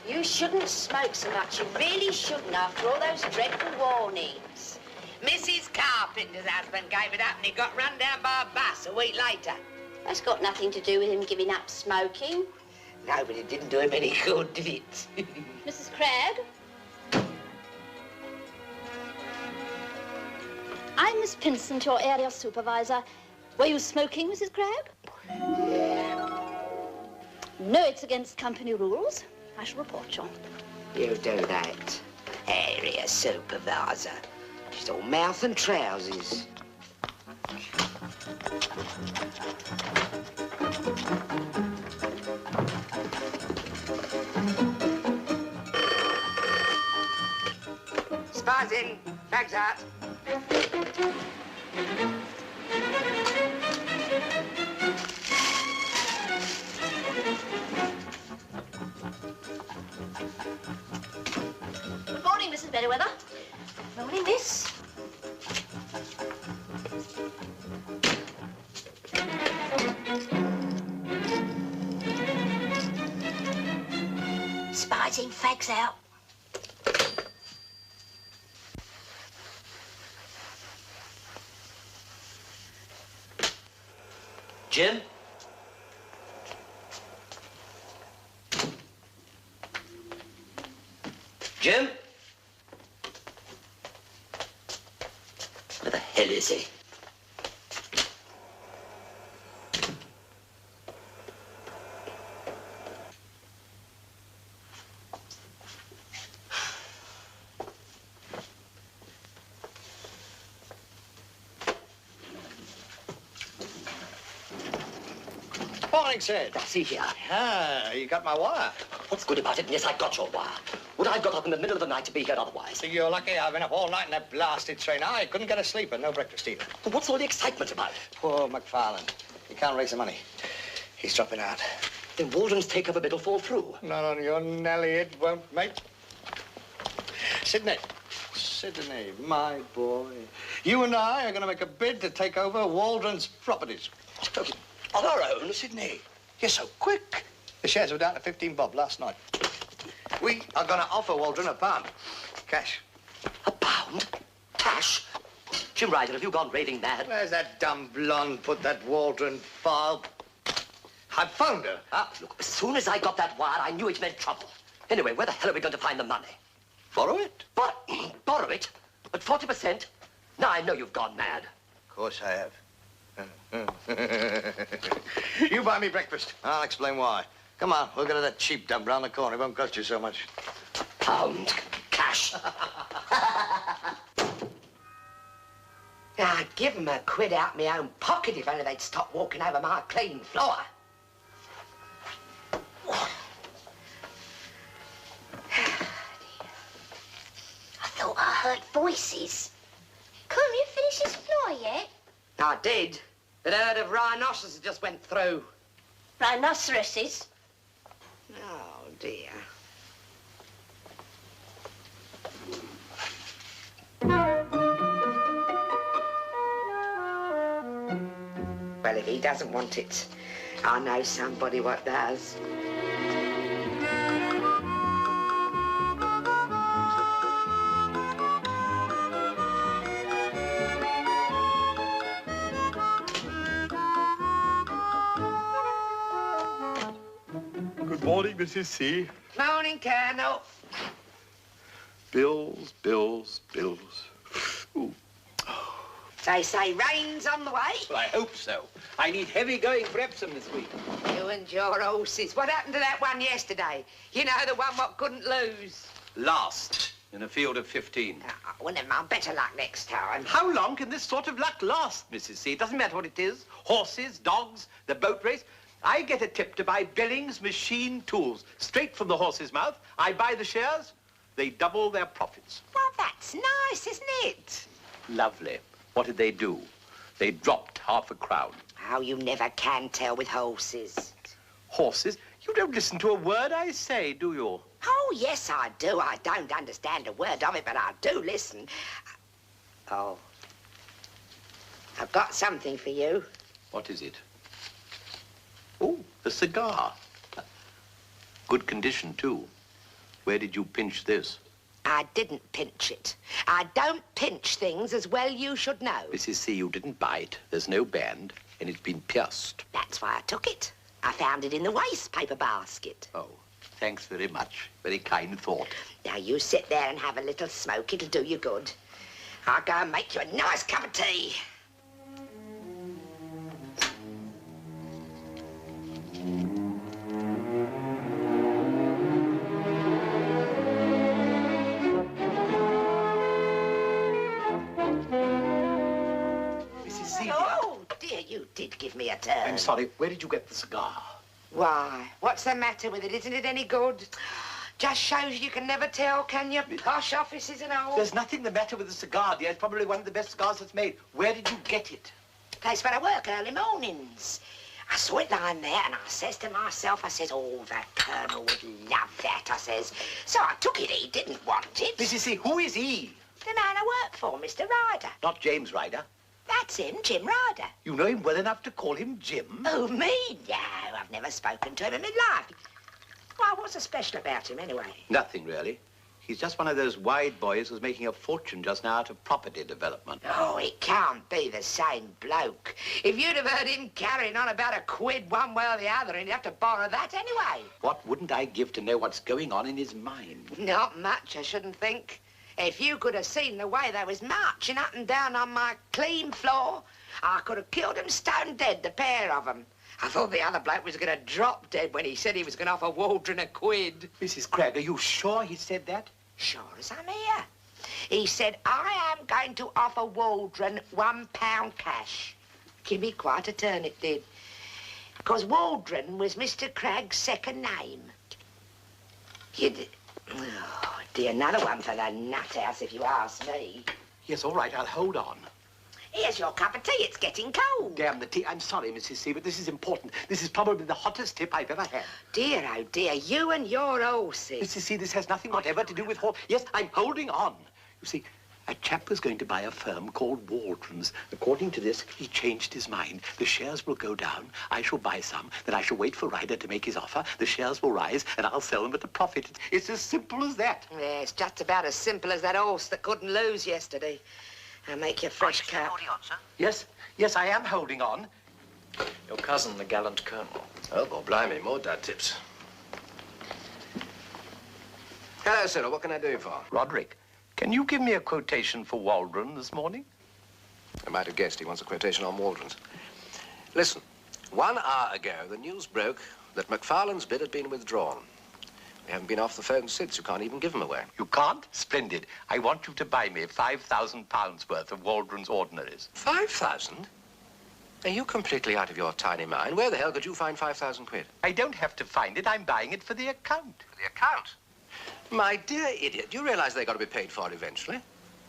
You shouldn't smoke so much. You really shouldn't after all those dreadful warnings. Mrs. Carpenter's husband gave it up and he got run down by a bus a week later. That's got nothing to do with him giving up smoking. No, but it didn't do him any good, did it? Mrs. Cragg? I'm Miss Pinsent, your area supervisor. Were you smoking, Mrs. Cragg? No, it's against company rules. I shall report you. You do that. Area supervisor. She's all mouth and trousers. Spies in, bags out. Good morning, Mrs. Merriweather. Morning, miss. Spies in, fags out. Jim? Jim? Where the hell is he? Morning, Sid. I see here. Ah, you got my wire. What's good about it? Yes, I got your wire. Would I have got up in the middle of the night to be here otherwise? You're lucky. I've been up all night in that blasted train. I couldn't get a sleep and no breakfast either. But what's all the excitement about? Poor McFarlane. He can't raise the money. He's dropping out. Then Waldron's takeover bid will fall through. Not on your Nelly, it won't, mate. Sydney. Sydney, my boy. You and I are going to make a bid to take over Waldron's properties. On our own? Sydney, you're so quick. The shares were down to 15 bob last night. We are going to offer Waldron £1. Cash. £1? Cash? Jim Ryder, have you gone raving mad? Where's that dumb blonde put that Waldron file? I found her. Look, as soon as I got that wire, I knew it meant trouble. Anyway, where the hell are we going to find the money? Borrow it. But borrow it? At 40%? Now I know you've gone mad. Of course I have. You buy me breakfast. I'll explain why. Come on, we'll go to that cheap dump round the corner. It won't cost you so much. £1. Cash. I'd give 'em a quid out my own pocket if only they'd stop walking over my clean floor. I thought I heard voices. Couldn't you finish this floor yet? I did. But a herd of rhinoceroses just went through. Rhinoceroses? Oh, dear. Well, if he doesn't want it, I know somebody what does. Good morning, Mrs. C. Morning, Colonel. Bills, bills, bills. Ooh. They say rain's on the way. Well, I hope so. I need heavy going for Epsom this week. You and your horses. What happened to that one yesterday? You know, the one what couldn't lose. Last in a field of 15. Well, never mind. Better luck next time. How long can this sort of luck last, Mrs. C? It doesn't matter what it is. Horses, dogs, the boat race. I get a tip to buy Billings Machine Tools. Straight from the horse's mouth. I buy the shares. They double their profits. Well, that's nice, isn't it? Lovely. What did they do? They dropped half a crown. Oh, you never can tell with horses. Horses? You don't listen to a word I say, do you? Oh, yes, I do. I don't understand a word of it, but I do listen. Oh. I've got something for you. What is it? Oh, a cigar. Good condition, too. Where did you pinch this? I didn't pinch it. I don't pinch things, as well you should know. Mrs. C, you didn't buy it. There's no band, and it's been pierced. That's why I took it. I found it in the waste paper basket. Oh, thanks very much. Very kind thought. Now, you sit there and have a little smoke. It'll do you good. I'll go and make you a nice cup of tea. You did give me a turn. I'm sorry. Where did you get the cigar? Why? What's the matter with it? Isn't it any good? Just shows you can never tell, can you? Posh offices and all. There's nothing the matter with the cigar, dear. It's probably one of the best cigars that's made. Where did you get it? Place where I work early mornings. I saw it lying there and I says to myself, I says, oh, the Colonel would love that, I says. So I took it. He didn't want it. Mrs. C, who is he? The man I work for, Mr. Ryder. Not James Ryder. That's him, Jim Ryder. You know him well enough to call him Jim? Oh, me? No, I've never spoken to him in my life. Why, what's so special about him, anyway? Nothing, really. He's just one of those wide boys who's making a fortune just now out of property development. Oh, it can't be the same bloke. If you'd have heard him carrying on about a quid one way or the other, he'd have to borrow that anyway. What wouldn't I give to know what's going on in his mind? Not much, I shouldn't think. If you could have seen the way they was marching up and down on my clean floor, I could have killed 'em stone dead, the pair of 'em. I thought the other bloke was going to drop dead when he said he was going to offer Waldron a quid. Mrs. Cragg, are you sure he said that? Sure as I'm here. He said, I am going to offer Waldron £1 cash. Give me quite a turn, it did. Because Waldron was Mr. Cragg's second name. Oh, dear, another one for the nut house, if you ask me. Yes, all right, I'll hold on. Here's your cup of tea. It's getting cold. Damn the tea. I'm sorry, Mrs. C, but this is important. This is probably the hottest tip I've ever had. Dear, oh, dear, you and your horses. Mrs. C, this has nothing whatever to do with horse. Yes, I'm holding on. You see, a chap was going to buy a firm called Waldron's. According to this, he changed his mind. The shares will go down. I shall buy some. Then I shall wait for Ryder to make his offer. The shares will rise, and I'll sell them at a profit. It's as simple as that. Yeah, it's just about as simple as that horse that couldn't lose yesterday. I'll make you a fresh cup. Holding on, sir. Yes, I am holding on. Your cousin, the gallant colonel. Oh, well, blimey, more dad tips. Hello, Cyril. What can I do you for? Roderick, can you give me a quotation for Waldron this morning? I might have guessed he wants a quotation on Waldron's. Listen, 1 hour ago, the news broke that McFarlane's bid had been withdrawn. We haven't been off the phone since. You can't even give them away. You can't? Splendid. I want you to buy me £5,000 worth of Waldron's ordinaries. 5,000? Are you completely out of your tiny mind? Where the hell could you find 5,000 quid? I don't have to find it. I'm buying it for the account. For the account? My dear idiot, do you realize they've got to be paid for eventually?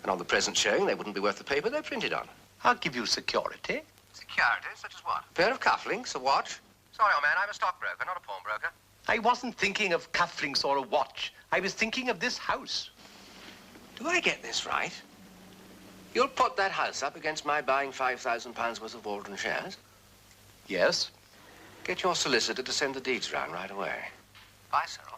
And on the present showing, they wouldn't be worth the paper they're printed on. I'll give you security. Security? Such as what? A pair of cufflinks, a watch? Sorry, old man, I'm a stockbroker, not a pawnbroker. I wasn't thinking of cufflinks or a watch. I was thinking of this house. Do I get this right? You'll put that house up against my buying £5,000 worth of Waldron shares? Yes. Get your solicitor to send the deeds round right away. Bye, Cyril.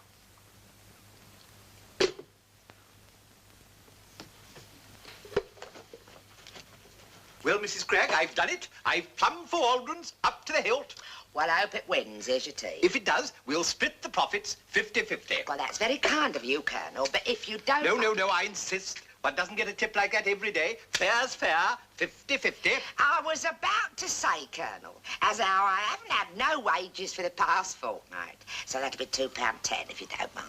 Well, Mrs. Cragg, I've done it. I've plumbed for Waldron's up to the hilt. Well, I hope it wins. Here's your tea. If it does, we'll split the profits 50-50. Well, that's very kind of you, Colonel, but if you don't... No, I insist. One doesn't get a tip like that every day. Fair's fair, 50-50. I was about to say, Colonel, as how I haven't had no wages for the past fortnight, so that'll be £2.10 if you don't mind.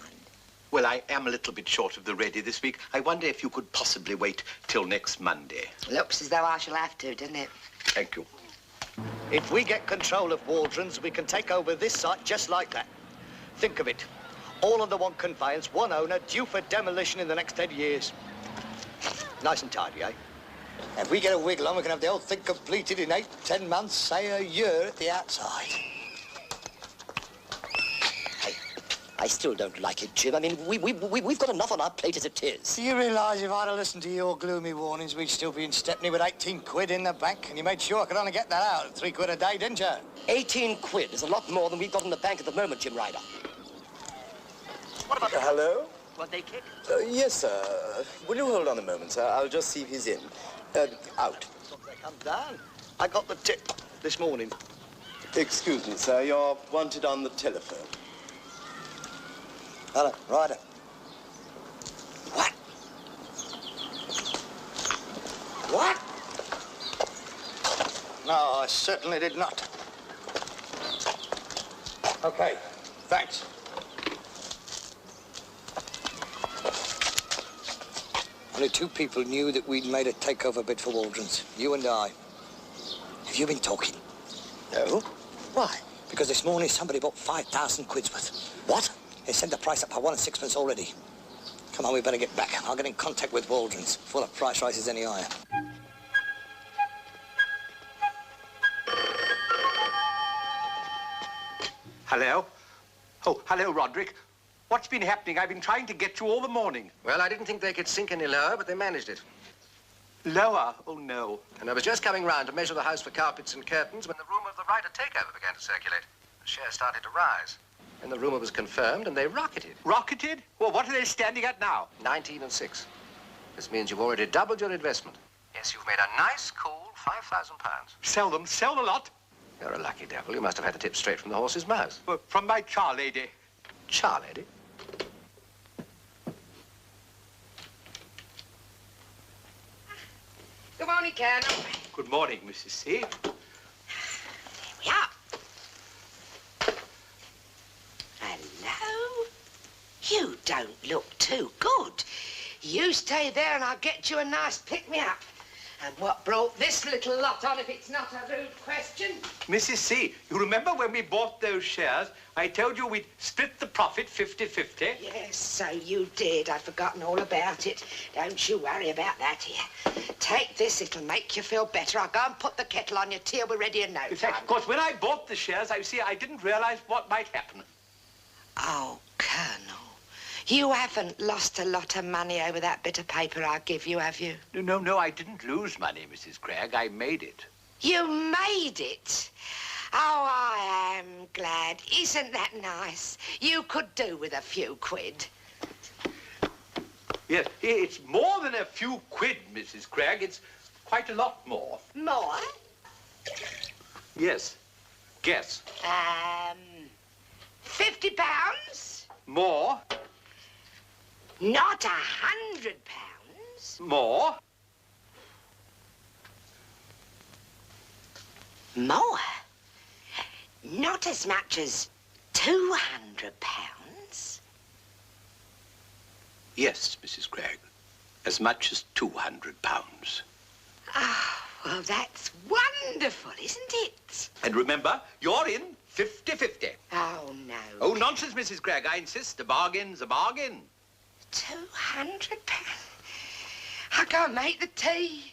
Well, I am a little bit short of the ready this week. I wonder if you could possibly wait till next Monday. Looks as though I shall have to, doesn't it? Thank you. If we get control of Waldron's, we can take over this site just like that. Think of it. All under one conveyance, one owner, due for demolition in the next 10 years. Nice and tidy, eh? If we get a wiggle on, we can have the whole thing completed in 8-10 months, say a year at the outside. I still don't like it, Jim. I mean, we've got enough on our plate as it is. Do you realise if I'd have listened to your gloomy warnings, we'd still be in Stepney with 18 quid in the bank? And you made sure I could only get that out at 3 quid a day, didn't you? 18 quid is a lot more than we've got in the bank at the moment, Jim Ryder. What about hello? what they kick? Yes, sir. Will you hold on a moment, sir? I'll just see if he's in. Out. They come down. I got the tip this morning. Excuse me, sir. You're wanted on the telephone. Hello, Ryder. What? What? No, I certainly did not. Okay, thanks. Only 2 people knew that we'd made a takeover bid for Waldron's. You and I. Have you been talking? No? Why? Because this morning somebody bought 5,000 quid's worth. What? They sent the price up by 1 and 6pence already. Come on, we better get back. I'll get in contact with Waldron's before the price rises any higher. Hello? Oh, hello, Roderick. What's been happening? I've been trying to get you all the morning. Well, I didn't think they could sink any lower, but they managed it. Lower? Oh, no. And I was just coming round to measure the house for carpets and curtains when the rumour of the Ryder takeover began to circulate. The shares started to rise. And the rumour was confirmed, and they rocketed. Rocketed? Well, what are they standing at now? 19 and 6. This means you've already doubled your investment. Yes, you've made a nice, cool £5,000. Sell them. Sell the lot. You're a lucky devil. You must have had the tip straight from the horse's mouth. Well, from my char lady. Char lady? Good morning, Colonel. Good morning, Mrs. C. Here we are. Hello? You don't look too good. You stay there and I'll get you a nice pick-me-up. And what brought this little lot on if it's not a rude question? Mrs. C, you remember when we bought those shares, I told you we'd split the profit 50-50? Yes, so you did. I'd forgotten all about it. Don't you worry about that here. Take this, it'll make you feel better. I'll go and put the kettle on your tea. We're ready in no time. In fact, of course, when I bought the shares, I didn't realize what might happen. Oh, Colonel, you haven't lost a lot of money over that bit of paper I give you, have you? No, I didn't lose money, Mrs. Gregg. I made it. You made it? Oh, I am glad. Isn't that nice? You could do with a few quid. Yes, it's more than a few quid, Mrs. Gregg. It's quite a lot more. More? Yes. Guess. £50? More. Not £100? More. More? Not as much as £200? Yes, Mrs. Gregg. As much as £200. Oh, well, that's wonderful, isn't it? And remember, you're in 50-50. Oh, no. Oh, nonsense, Mrs. Gregg. I insist. A bargain's a bargain. £200? I'll go and make the tea.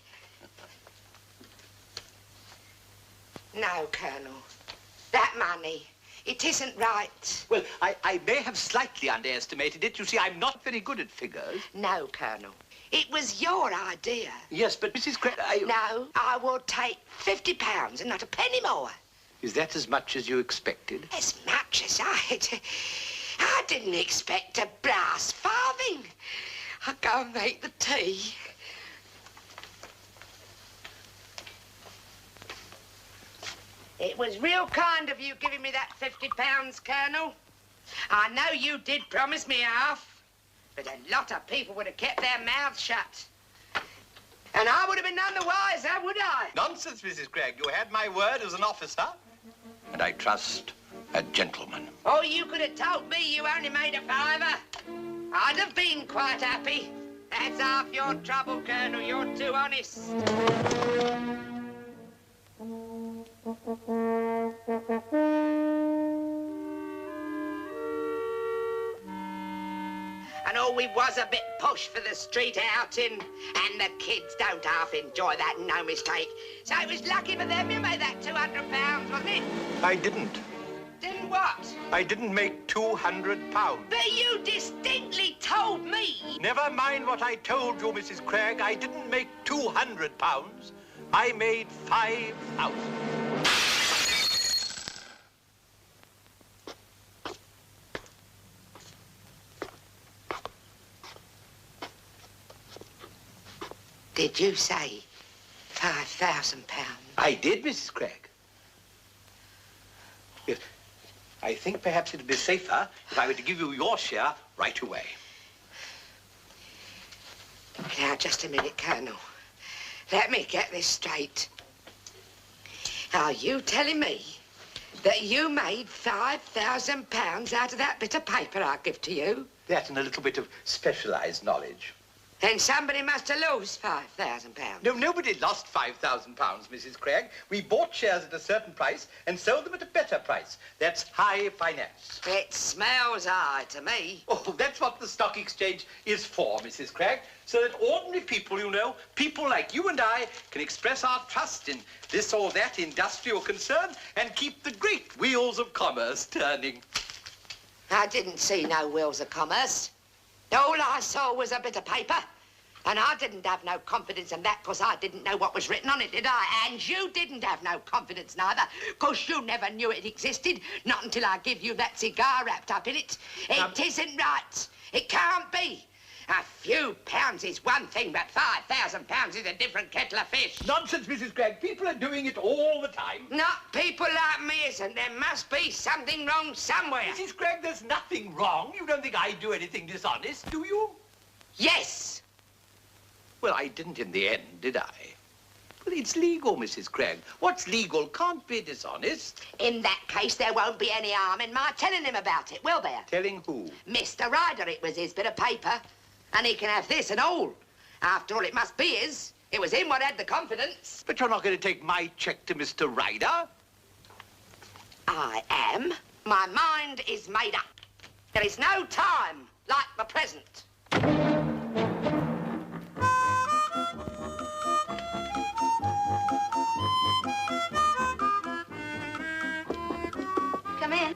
No, Colonel. That money, it isn't right. Well, I may have slightly underestimated it. You see, I'm not very good at figures. No, Colonel. It was your idea. Yes, but Mrs. Gregg, No, I will take £50 and not a penny more. Is that as much as you expected? As much as I didn't expect a brass farthing. I'll go and make the tea. It was real kind of you giving me that £50, Colonel. I know you did promise me half, but a lot of people would have kept their mouths shut. And I would have been none the wiser, would I? Nonsense, Mrs. Gregg. You had my word as an officer. And I trust a gentleman. Oh, you could have told me you only made a fiver. I'd have been quite happy. That's half your trouble, Colonel. You're too honest. And oh, we was a bit push for the street outing, and the kids don't half enjoy that, no mistake. So it was lucky for them you made that £200, wasn't it? I didn't. Didn't what? I didn't make £200. But you distinctly told me. Never mind what I told you, Mrs. Craig. I didn't make £200. I made 5,000. Did you say £5,000? I did, Mrs. Craig. Yes. I think perhaps it'd be safer if I were to give you your share right away. Now, just a minute, Colonel. Let me get this straight. Are you telling me that you made £5,000 out of that bit of paper I give to you? That and a little bit of specialized knowledge. Then somebody must have lost £5,000. No, nobody lost £5,000, Mrs. Craig. We bought shares at a certain price and sold them at a better price. That's high finance. It smells high to me. Oh, that's what the stock exchange is for, Mrs. Craig. So that ordinary people, you know, people like you and I, can express our trust in this or that industrial concern and keep the great wheels of commerce turning. I didn't see no wheels of commerce. All I saw was a bit of paper. And I didn't have no confidence in that because I didn't know what was written on it, did I? And you didn't have no confidence neither because you never knew it existed, not until I give you that cigar wrapped up in it. It isn't right. It can't be. A few pounds is one thing, but £5,000 is a different kettle of fish. Nonsense, Mrs. Craig. People are doing it all the time. Not people like me, isn't there? Must be something wrong somewhere. Mrs. Craig, there's nothing wrong. You don't think I do anything dishonest, do you? Yes. Well, I didn't in the end, did I? Well, it's legal, Mrs. Craig. What's legal can't be dishonest. In that case, there won't be any harm in my telling him about it, will there? Telling who? Mr. Ryder, it was his bit of paper. And he can have this and all. After all, it must be his. It was him what had the confidence. But you're not going to take my cheque to Mr. Ryder. I am. My mind is made up. There is no time like the present. Come in.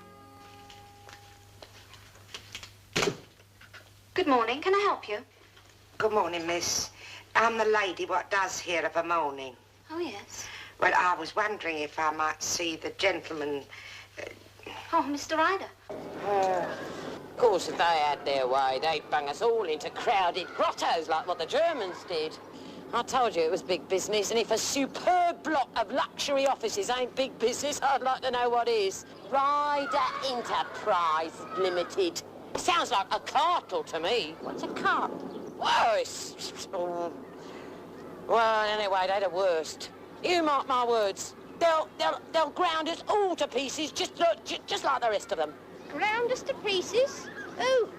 Good morning. Can I help you? Good morning, miss. I'm the lady what does here of a morning. Oh, yes. Well, I was wondering if I might see the gentleman... Oh, Mr. Ryder. Of course, if they had their way, they'd bung us all into crowded grottos like what the Germans did. I told you it was big business, and if a superb block of luxury offices ain't big business, I'd like to know what is. Ryder Enterprise Limited. Sounds like a cartel to me. What's a cartel? Whoa, it's... Oh. Well, anyway, they're the worst. You mark my words. They'll ground us all to pieces, just like the rest of them. Ground us to pieces? Who?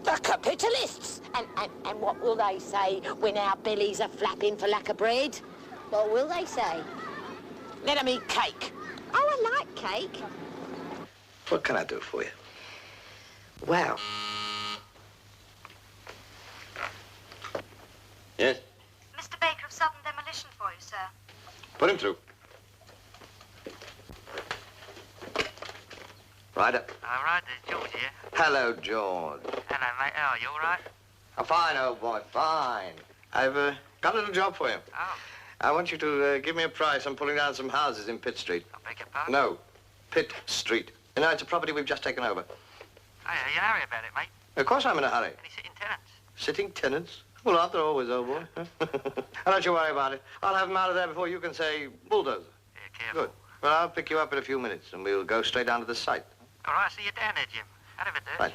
The capitalists. And what will they say when our bellies are flapping for lack of bread? What will they say? Let them eat cake. Oh, I like cake. What can I do for you? Well, Yes? Mr. Baker of Southern Demolition for you, sir. Put him through. Ryder. All right, there's George here. Hello, George. Hello, mate. How are you, all right? I'm fine, old boy, fine. I've got a little job for you. Oh, I want you to give me a price on pulling down some houses in Pitt Street. I beg your pardon? No, Pitt Street. You know, it's a property we've just taken over. Oh, yeah, you in a hurry about it, mate? Of course I'm in a hurry. Any sitting tenants? Sitting tenants? Well, aren't there always, old boy? Don't you worry about it. I'll have them out of there before you can say bulldozer. Yeah, careful. Good. Well, I'll pick you up in a few minutes and we'll go straight down to the site. All right, see you down there, Jim. Out of it, there. Right.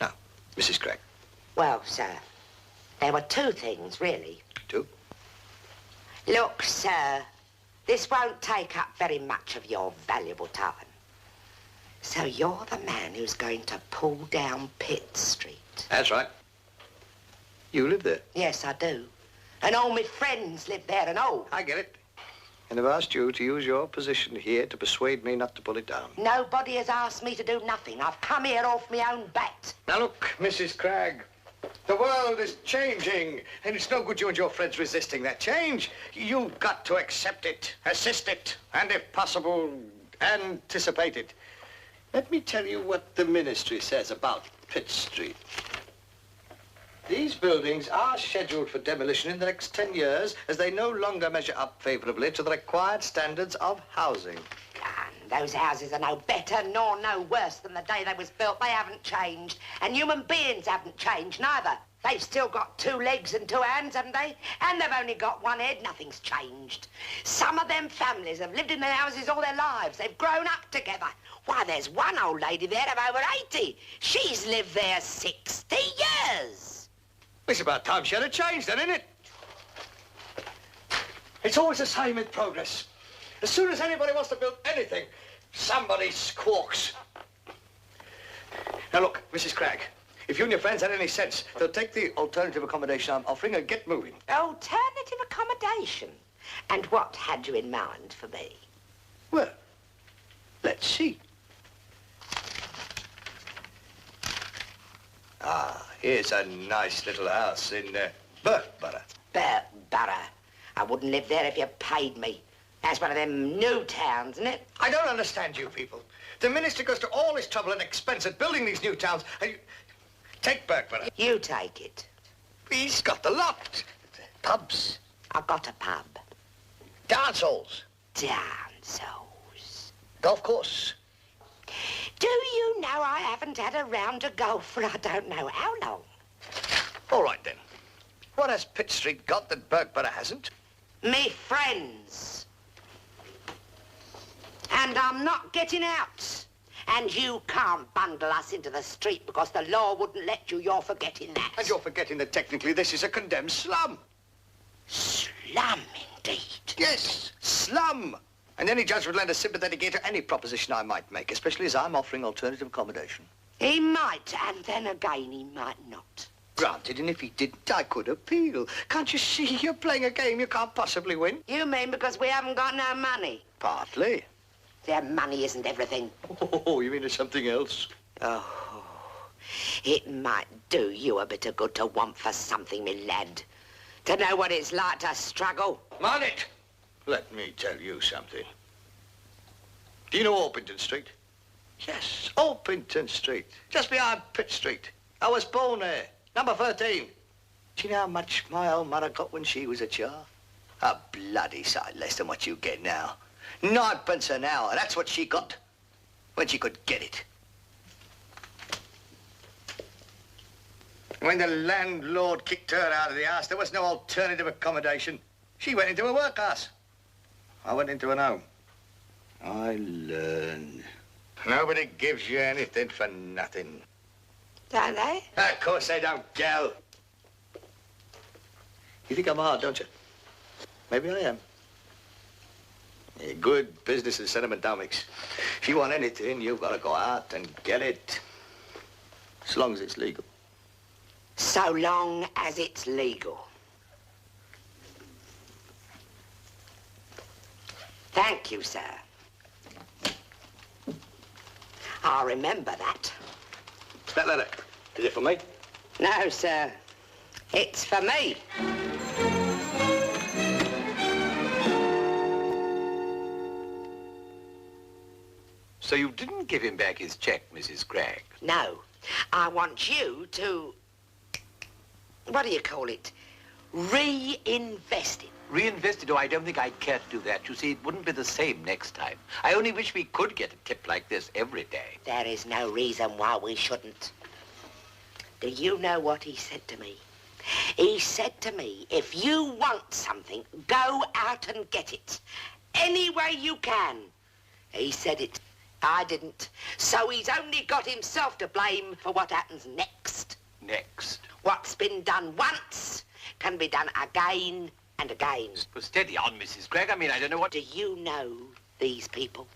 Now, Mrs. Craig. Well, sir, there were two things, really. Two? Look, sir, this won't take up very much of your valuable time. So you're the man who's going to pull down Pitt Street. That's right. You live there? Yes, I do. And all my friends live there and all. I get it. And I've asked you to use your position here to persuade me not to pull it down. Nobody has asked me to do nothing. I've come here off my own bat. Now look, Mrs. Cragg, the world is changing, and it's no good you and your friends resisting that change. You've got to accept it, assist it, and if possible, anticipate it. Let me tell you what the ministry says about Pitt Street. These buildings are scheduled for demolition in the next 10 years as they no longer measure up favourably to the required standards of housing. And those houses are no better nor no worse than the day they was built. They haven't changed. And human beings haven't changed neither. They've still got 2 legs and 2 hands, haven't they? And they've only got 1 head. Nothing's changed. Some of them families have lived in their houses all their lives. They've grown up together. Why, there's one old lady there of over 80. She's lived there 60 years. It's about time she had a change then, isn't it? It's always the same in progress. As soon as anybody wants to build anything, somebody squawks. Now look, Mrs. Cragg, if you and your friends had any sense, they'll take the alternative accommodation I'm offering and get moving. Alternative accommodation? And what had you in mind for me? Well, let's see. Ah, here's a nice little house in Burkborough. Burkborough. I wouldn't live there if you paid me. That's one of them new towns, isn't it? I don't understand you people. The minister goes to all this trouble and expense at building these new towns, and you... Take Burkborough. You take it. He's got the lot. Pubs. I've got a pub. Dance halls. Dance halls. Golf course. Do you know I haven't had a round of golf for I don't know how long? All right, then. What has Pitt Street got that Burkborough hasn't? Me friends. And I'm not getting out. And you can't bundle us into the street because the law wouldn't let you. You're forgetting that. And you're forgetting that technically this is a condemned slum. Slum, indeed. Yes, slum. And any judge would lend a sympathetic ear to any proposition I might make, especially as I'm offering alternative accommodation. He might, and then again he might not. Granted, and if he didn't, I could appeal. Can't you see you're playing a game you can't possibly win? You mean because we haven't got no money? Partly. Their money isn't everything. Oh, you mean it's something else? Oh, it might do you a bit of good to want for something, me lad. To know what it's like to struggle. Man it! Let me tell you something. Do you know Orpington Street? Yes, Orpington Street. Just behind Pitt Street. I was born there. Number 13. Do you know how much my old mother got when she was a child? A bloody sight less than what you get now. 9p an hour, that's what she got. When she could get it. When the landlord kicked her out of the house, there was no alternative accommodation. She went into a workhouse. I went into an home. I learned. Nobody gives you anything for nothing. Don't they? Of course they don't, gal. You think I'm hard, don't you? Maybe I am. Yeah, good business and sentimentalmics. If you want anything, you've got to go out and get it. As long as it's legal. So long as it's legal. Thank you, sir. I'll remember that. That letter, is it for me? No, sir. It's for me. So you didn't give him back his check, Mrs. Cragg? No. I want you to... What do you call it? Reinvest it. Reinvested? Oh, I don't think I'd care to do that. You see, it wouldn't be the same next time. I only wish we could get a tip like this every day. There is no reason why we shouldn't. Do you know what he said to me? He said to me, if you want something, go out and get it. Any way you can. He said it. I didn't. So he's only got himself to blame for what happens next. Next. What's been done once can be done again and again. Well, steady on, Mrs. Gregg. I mean, I don't know what... Do you know these people?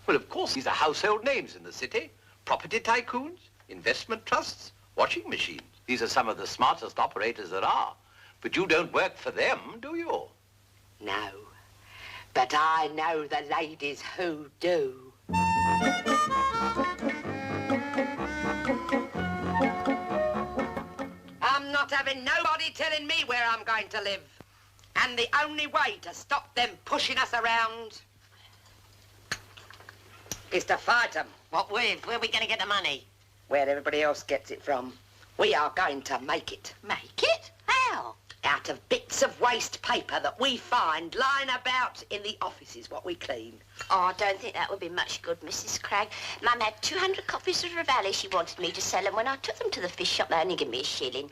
Well, of course, these are household names in the city. Property tycoons, investment trusts, washing machines. These are some of the smartest operators there are. But you don't work for them, do you? No. But I know the ladies who do. I'm not having nobody telling me where I'm going to live. And the only way to stop them pushing us around is to fight them. What with? Where are we going to get the money? Where everybody else gets it from. We are going to make it. Make it? How? Out of bits of waste paper that we find lying about in the offices, what we clean. Oh, I don't think that would be much good, Mrs. Cragg. Mum had 200 copies of Ravelli. She wanted me to sell them. When I took them to the fish shop, they only gave me a shilling.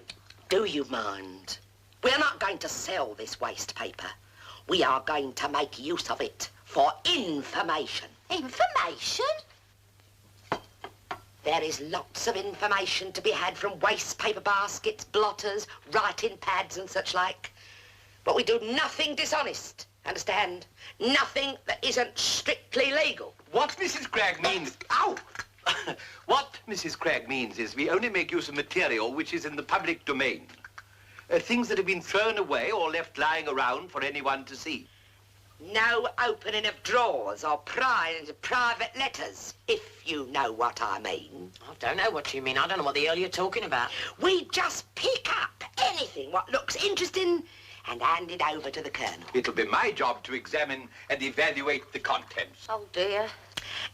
Do you mind? We're not going to sell this waste paper. We are going to make use of it for information. Information? There is lots of information to be had from waste paper baskets, blotters, writing pads and such like. But we do nothing dishonest, understand? Nothing that isn't strictly legal. What Mrs. Gregg means... Ow! What Mrs. Gregg means is we only make use of material which is in the public domain. Things that have been thrown away or left lying around for anyone to see. No opening of drawers or prying into private letters, if you know what I mean. I don't know what you mean. I don't know what the hell you're talking about. We just pick up anything what looks interesting and hand it over to the Colonel. It'll be my job to examine and evaluate the contents. Oh, dear.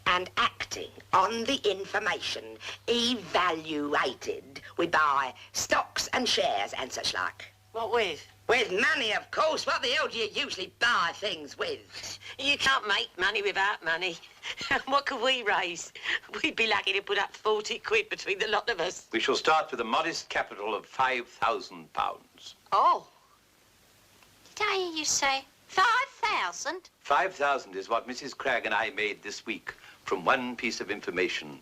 And acting on the information evaluated, we buy stocks and shares and such like. What with? With money, of course. What the hell do you usually buy things with? You can't make money without money. What could we raise? We'd be lucky to put up 40 quid between the lot of us. We shall start with a modest capital of £5,000. Oh. Did I hear you say 5,000? 5,000 is what Mrs. Cragg and I made this week from one piece of information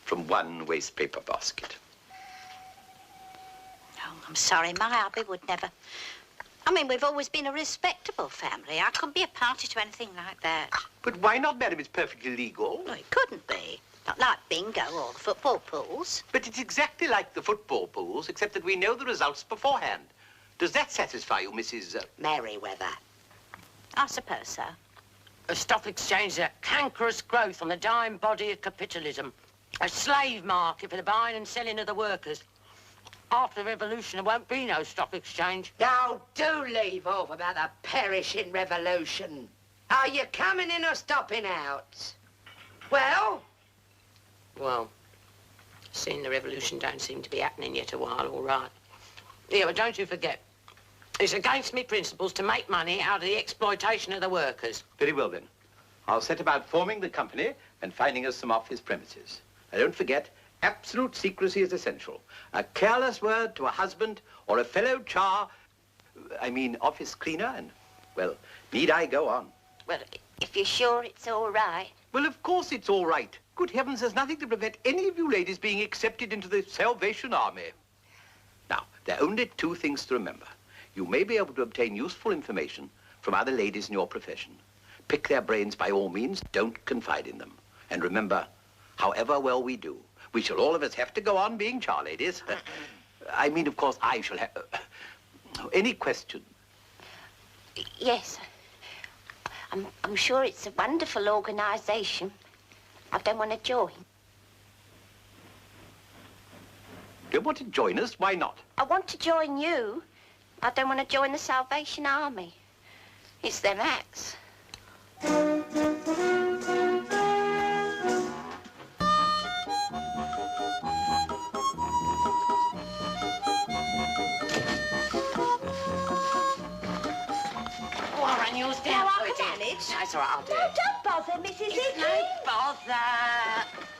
from one waste paper basket. Oh, I'm sorry, my hubby would never. I mean, we've always been a respectable family. I couldn't be a party to anything like that. But why not, madam? It's perfectly legal. Well, it couldn't be. Not like bingo or the football pools. But it's exactly like the football pools, except that we know the results beforehand. Does that satisfy you, Mrs. Merriweather? I suppose so. A stock exchange is a cankerous growth on the dying body of capitalism. A slave market for the buying and selling of the workers. After the revolution, there won't be no stock exchange. Now, do leave off about the perishing revolution. Are you coming in or stopping out? Well? Well, seeing the revolution don't seem to be happening yet a while, all right. Yeah, but don't you forget, it's against me principles to make money out of the exploitation of the workers. Very well, then. I'll set about forming the company and finding us some office premises. And don't forget, absolute secrecy is essential. A careless word to a husband or a fellow office cleaner, and, well, need I go on? Well, if you're sure it's all right. Well, of course it's all right. Good heavens, there's nothing to prevent any of you ladies being accepted into the Salvation Army. Now, there are only two things to remember. You may be able to obtain useful information from other ladies in your profession. Pick their brains by all means, don't confide in them. And remember, however well we do, we shall all of us have to go on being charladies. I mean, of course, I shall have... any question? Yes. I'm sure it's a wonderful organisation. I don't want to join. You want to join us? Why not? I want to join you. I don't want to join the Salvation Army. It's them acts. Yours down. No, I can manage. That's all right, I'll do it. No, don't bother, Mrs. It's Hickey. no bother.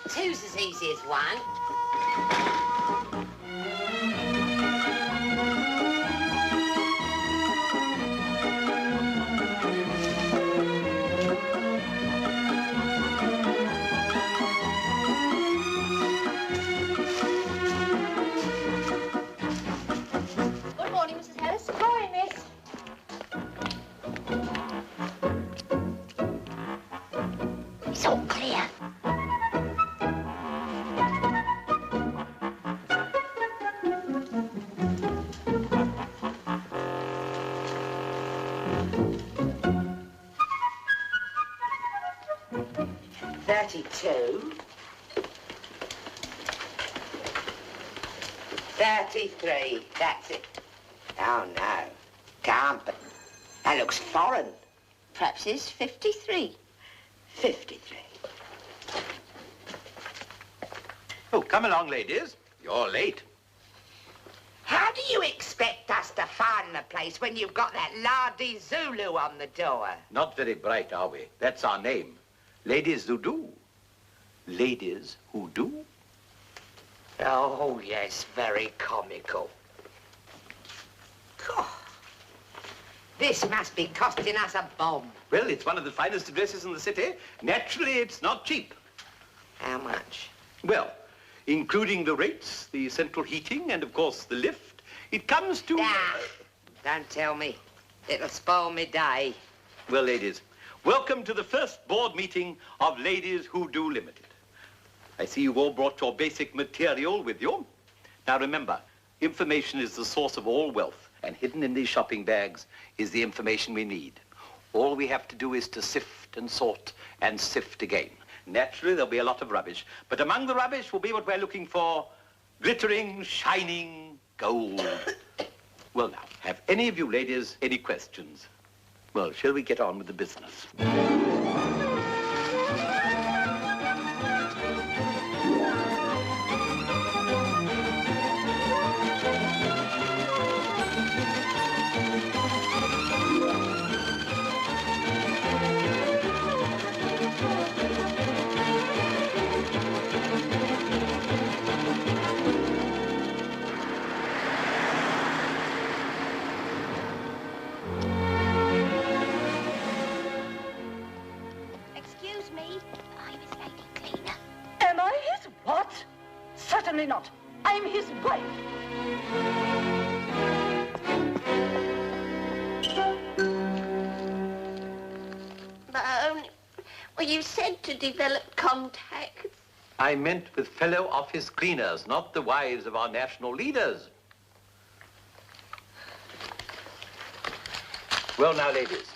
Two's as easy as one. 32. 33. That's it. Oh, no. Can't be. That looks foreign. Perhaps it's 53. 53. Oh, come along, ladies. You're late. How do you expect us to find the place when you've got that Lardy Zulu on the door? Not very bright, are we? That's our name. Ladies who do. Ladies who do. Oh, yes, very comical. God. This must be costing us a bomb. Well, it's one of the finest addresses in the city. Naturally, it's not cheap. How much? Well, including the rates, the central heating, and, of course, the lift, it comes to... Ah, don't tell me. It'll spoil me day. Well, ladies, welcome to the first board meeting of Ladies Who Do Limited. I see you've all brought your basic material with you. Now, remember, information is the source of all wealth, and hidden in these shopping bags is the information we need. All we have to do is to sift and sort and sift again. Naturally, there'll be a lot of rubbish, but among the rubbish will be what we're looking for, glittering, shining gold. Well, now, have any of you ladies any questions? Well, shall we get on with the business? Excuse me, I'm his lady cleaner. Am I his what? Certainly not. I'm his wife. Well, you said to develop contacts. I meant with fellow office cleaners, not the wives of our national leaders. Well, now, ladies,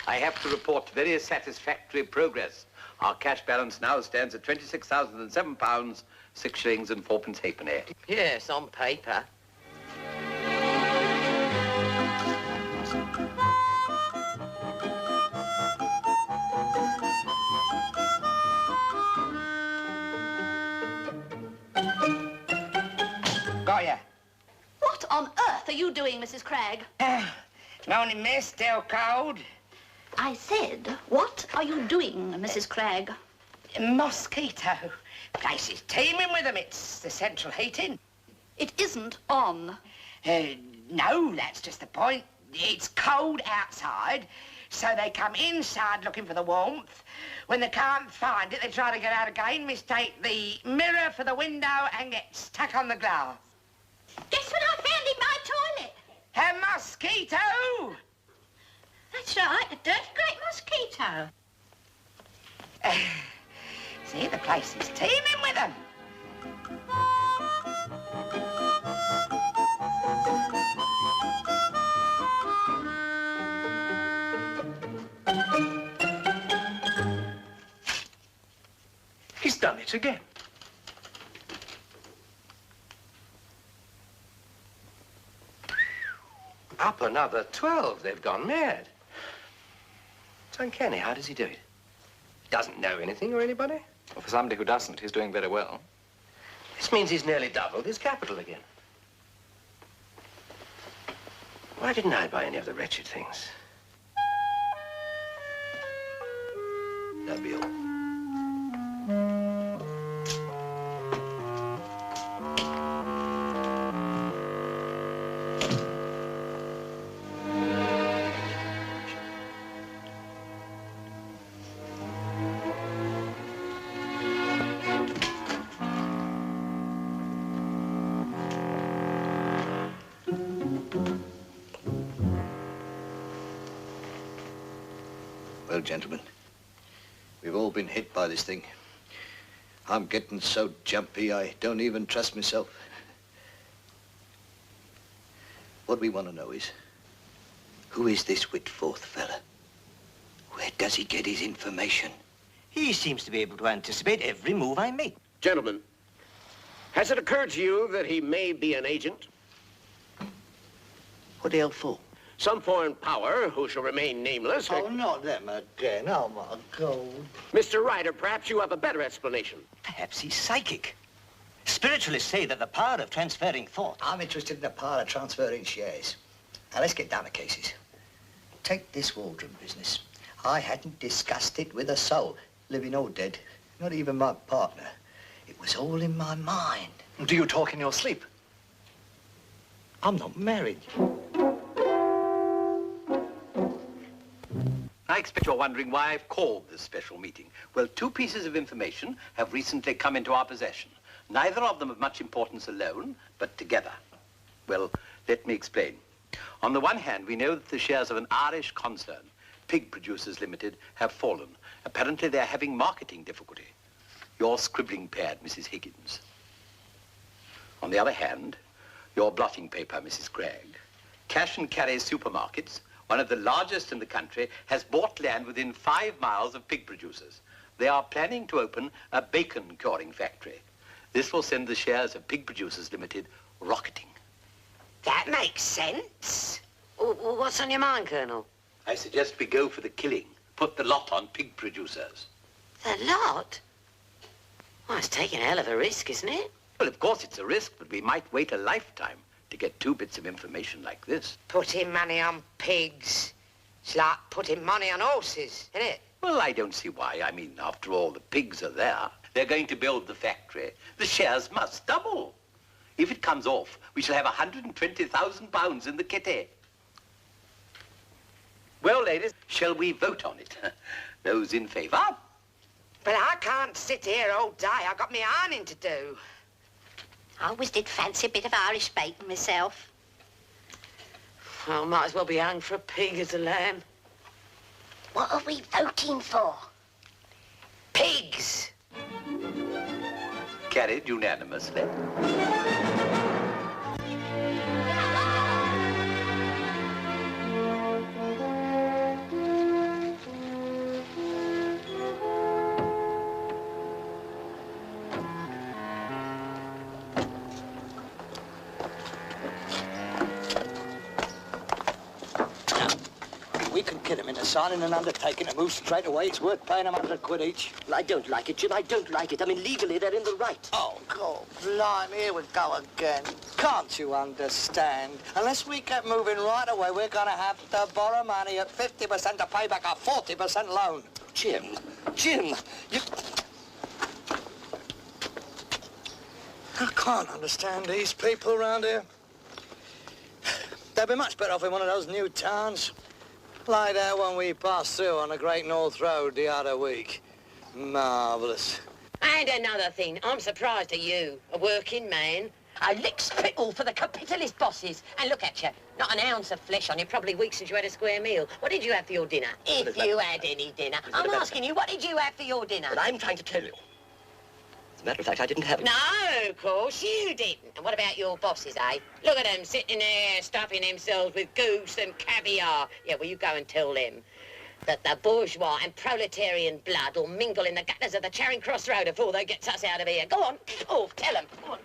I have to report very satisfactory progress. Our cash balance now stands at £26,007, 6 shillings and 4pence halfpenny. Yes, on paper. Got ya. What on earth are you doing, Mrs. Cragg? Morning, miss. Still cold? I said, what are you doing, Mrs. Cragg? Mosquito. Place is teeming with them. It's the central heating. It isn't on. No, that's just the point. It's cold outside, so they come inside looking for the warmth. When they can't find it, they try to get out again, mistake the mirror for the window, and get stuck on the glass. Guess what I found in my toilet? A mosquito! That's right, a dirty great mosquito. See, the place is teeming with them. He's done it again. Up another 12. They've gone mad. It's uncanny. How does he do it? He doesn't know anything or anybody. Well, for somebody who doesn't, he's doing very well. This means he's nearly doubled his capital again. Why didn't I buy any of the wretched things? That'd be all. Well, gentlemen, we've all been hit by this thing. I'm getting so jumpy, I don't even trust myself. What we want to know is, who is this Whitforth fella? Where does he get his information? He seems to be able to anticipate every move I make. Gentlemen, has it occurred to you that he may be an agent? What the hell for? Some foreign power who shall remain nameless. Oh, not them again. Oh, my God. Mr. Ryder, perhaps you have a better explanation. Perhaps he's psychic. Spiritualists say that the power of transferring thought... I'm interested in the power of transferring shares. Now, let's get down to cases. Take this Waldron business. I hadn't discussed it with a soul, living or dead, not even my partner. It was all in my mind. Do you talk in your sleep? I'm not married. I expect you're wondering why I've called this special meeting. Well, two pieces of information have recently come into our possession. Neither of them of much importance alone, but together. Well, let me explain. On the one hand, we know that the shares of an Irish concern, Pig Producers Limited, have fallen. Apparently, they're having marketing difficulty. You're scribbling paired, Mrs. Higgins. On the other hand, your blotting paper, Mrs. Gregg. Cash and Carry Supermarkets, one of the largest in the country, has bought land within 5 miles of Pig Producers. They are planning to open a bacon curing factory. This will send the shares of Pig Producers Limited rocketing. That makes sense. What's on your mind, Colonel? I suggest we go for the killing. Put the lot on Pig Producers. The lot? Well, it's taking a hell of a risk, isn't it? Well, of course it's a risk, but we might wait a lifetime to get 2 bits of information like this. Putting money on pigs. It's like putting money on horses, isn't it? Well, I don't see why. I mean, after all, the pigs are there. They're going to build the factory. The shares must double. If it comes off, we shall have £120,000 in the kitty. Well, ladies, shall we vote on it? Those in favour? But I can't sit here all day. I've got my ironing to do. I always did fancy a bit of Irish bacon myself. Well, might as well be hung for a pig as a lamb. What are we voting for? Pigs! Carried unanimously. We can get him into signing an undertaking to move straight away. It's worth paying him £100 each. Well, I don't like it, Jim. I don't like it. I mean, legally, they're in the right. Oh, God, blimey, here we go again. Can't you understand? Unless we get moving right away, we're going to have to borrow money at 50% to pay back a 40% loan. Jim, you... I can't understand these people around here. They'd be much better off in one of those new towns. Like that one we passed through on the Great North Road the other week. Marvellous. And another thing, I'm surprised at you, a working man. A lick-spittle for the capitalist bosses. And look at you, not an ounce of flesh on you, probably weeks since you had a square meal. What did you have for your dinner? If you had any dinner. I'm asking you, what did you have for your dinner? But I'm trying to tell you. As a matter of fact, I didn't have it. No, of course you didn't. And what about your bosses, eh? Look at them sitting there stuffing themselves with goose and caviar. Yeah, well, you go and tell them that the bourgeois and proletarian blood will mingle in the gutters of the Charing Cross Road before they get us out of here. Go on. Oh, tell them. Come on.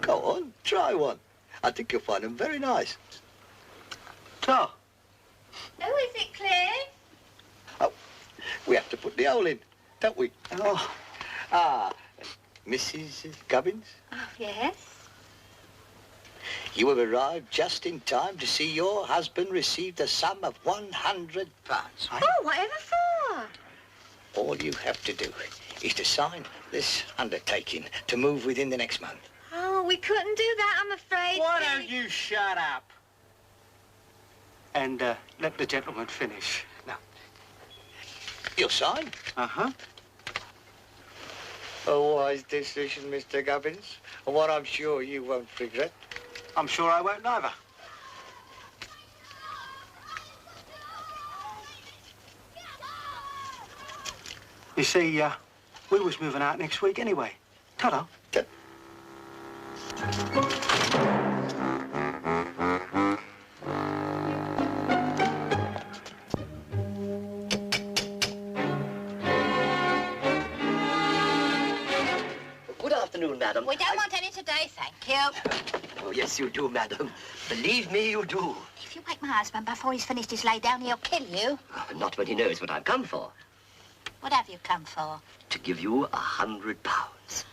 Go on, try one. I think you'll find them very nice. Ta. Oh, is it clear? Oh, we have to put the hole in, don't we? Oh. Mrs. Gubbins? Oh, yes. You have arrived just in time to see your husband receive the sum of £100. Oh, whatever for? All you have to do is to sign this undertaking to move within the next month. Oh, we couldn't do that, I'm afraid. Why don't you shut up? And let the gentleman finish. Now. You'll sign? Uh-huh. A wise decision, Mr. Gubbins. And one I'm sure you won't regret. I'm sure I won't neither. You see, we was moving out next week anyway. Ta-da. afternoon, madam. We don't want any today, thank you. Oh, yes, you do, madam. Believe me, you do. If you wake my husband before he's finished his lay down, he'll kill you. Oh, not when he knows what I've come for. What have you come for? To give you £100. £100?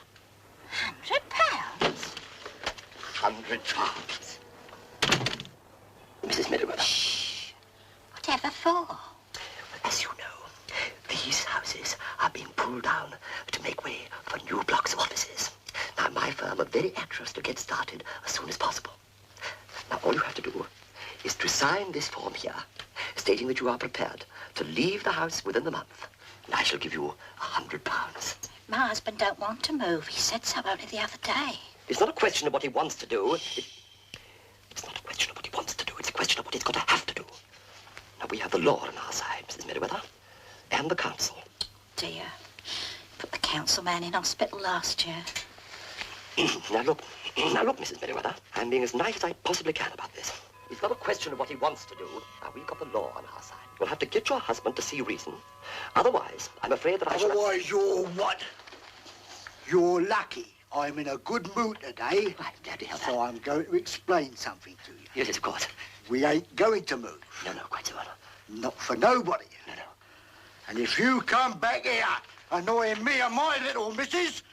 £100. Mrs. Merriweather. Shh. Whatever for? As you know, these houses are being pulled down to make way for new blocks of offices. Now, my firm are very anxious to get started as soon as possible. Now, all you have to do is to sign this form here, stating that you are prepared to leave the house within the month. And I shall give you £100. My husband don't want to move. He said so only the other day. It's not a question of what he wants to do. It's not a question of what he wants to do. It's a question of what he's going to have to do. Now, we have the law on our side, Mrs. Merriweather, and the council. Dear, put the council man in hospital last year. Now, look, Mrs. Merriweather, I'm being as nice as I possibly can about this. It's not a question of what he wants to do. Now, we've got the law on our side. You'll have to get your husband to see reason. Otherwise, I'm afraid that I shall... Otherwise, you're what? You're lucky. I'm in a good mood today. I'm glad to hear that. So I'm going to explain something to you. Yes, of course. We ain't going to move. No, quite so. Not for nobody. No. And if you come back here annoying me and my little missus,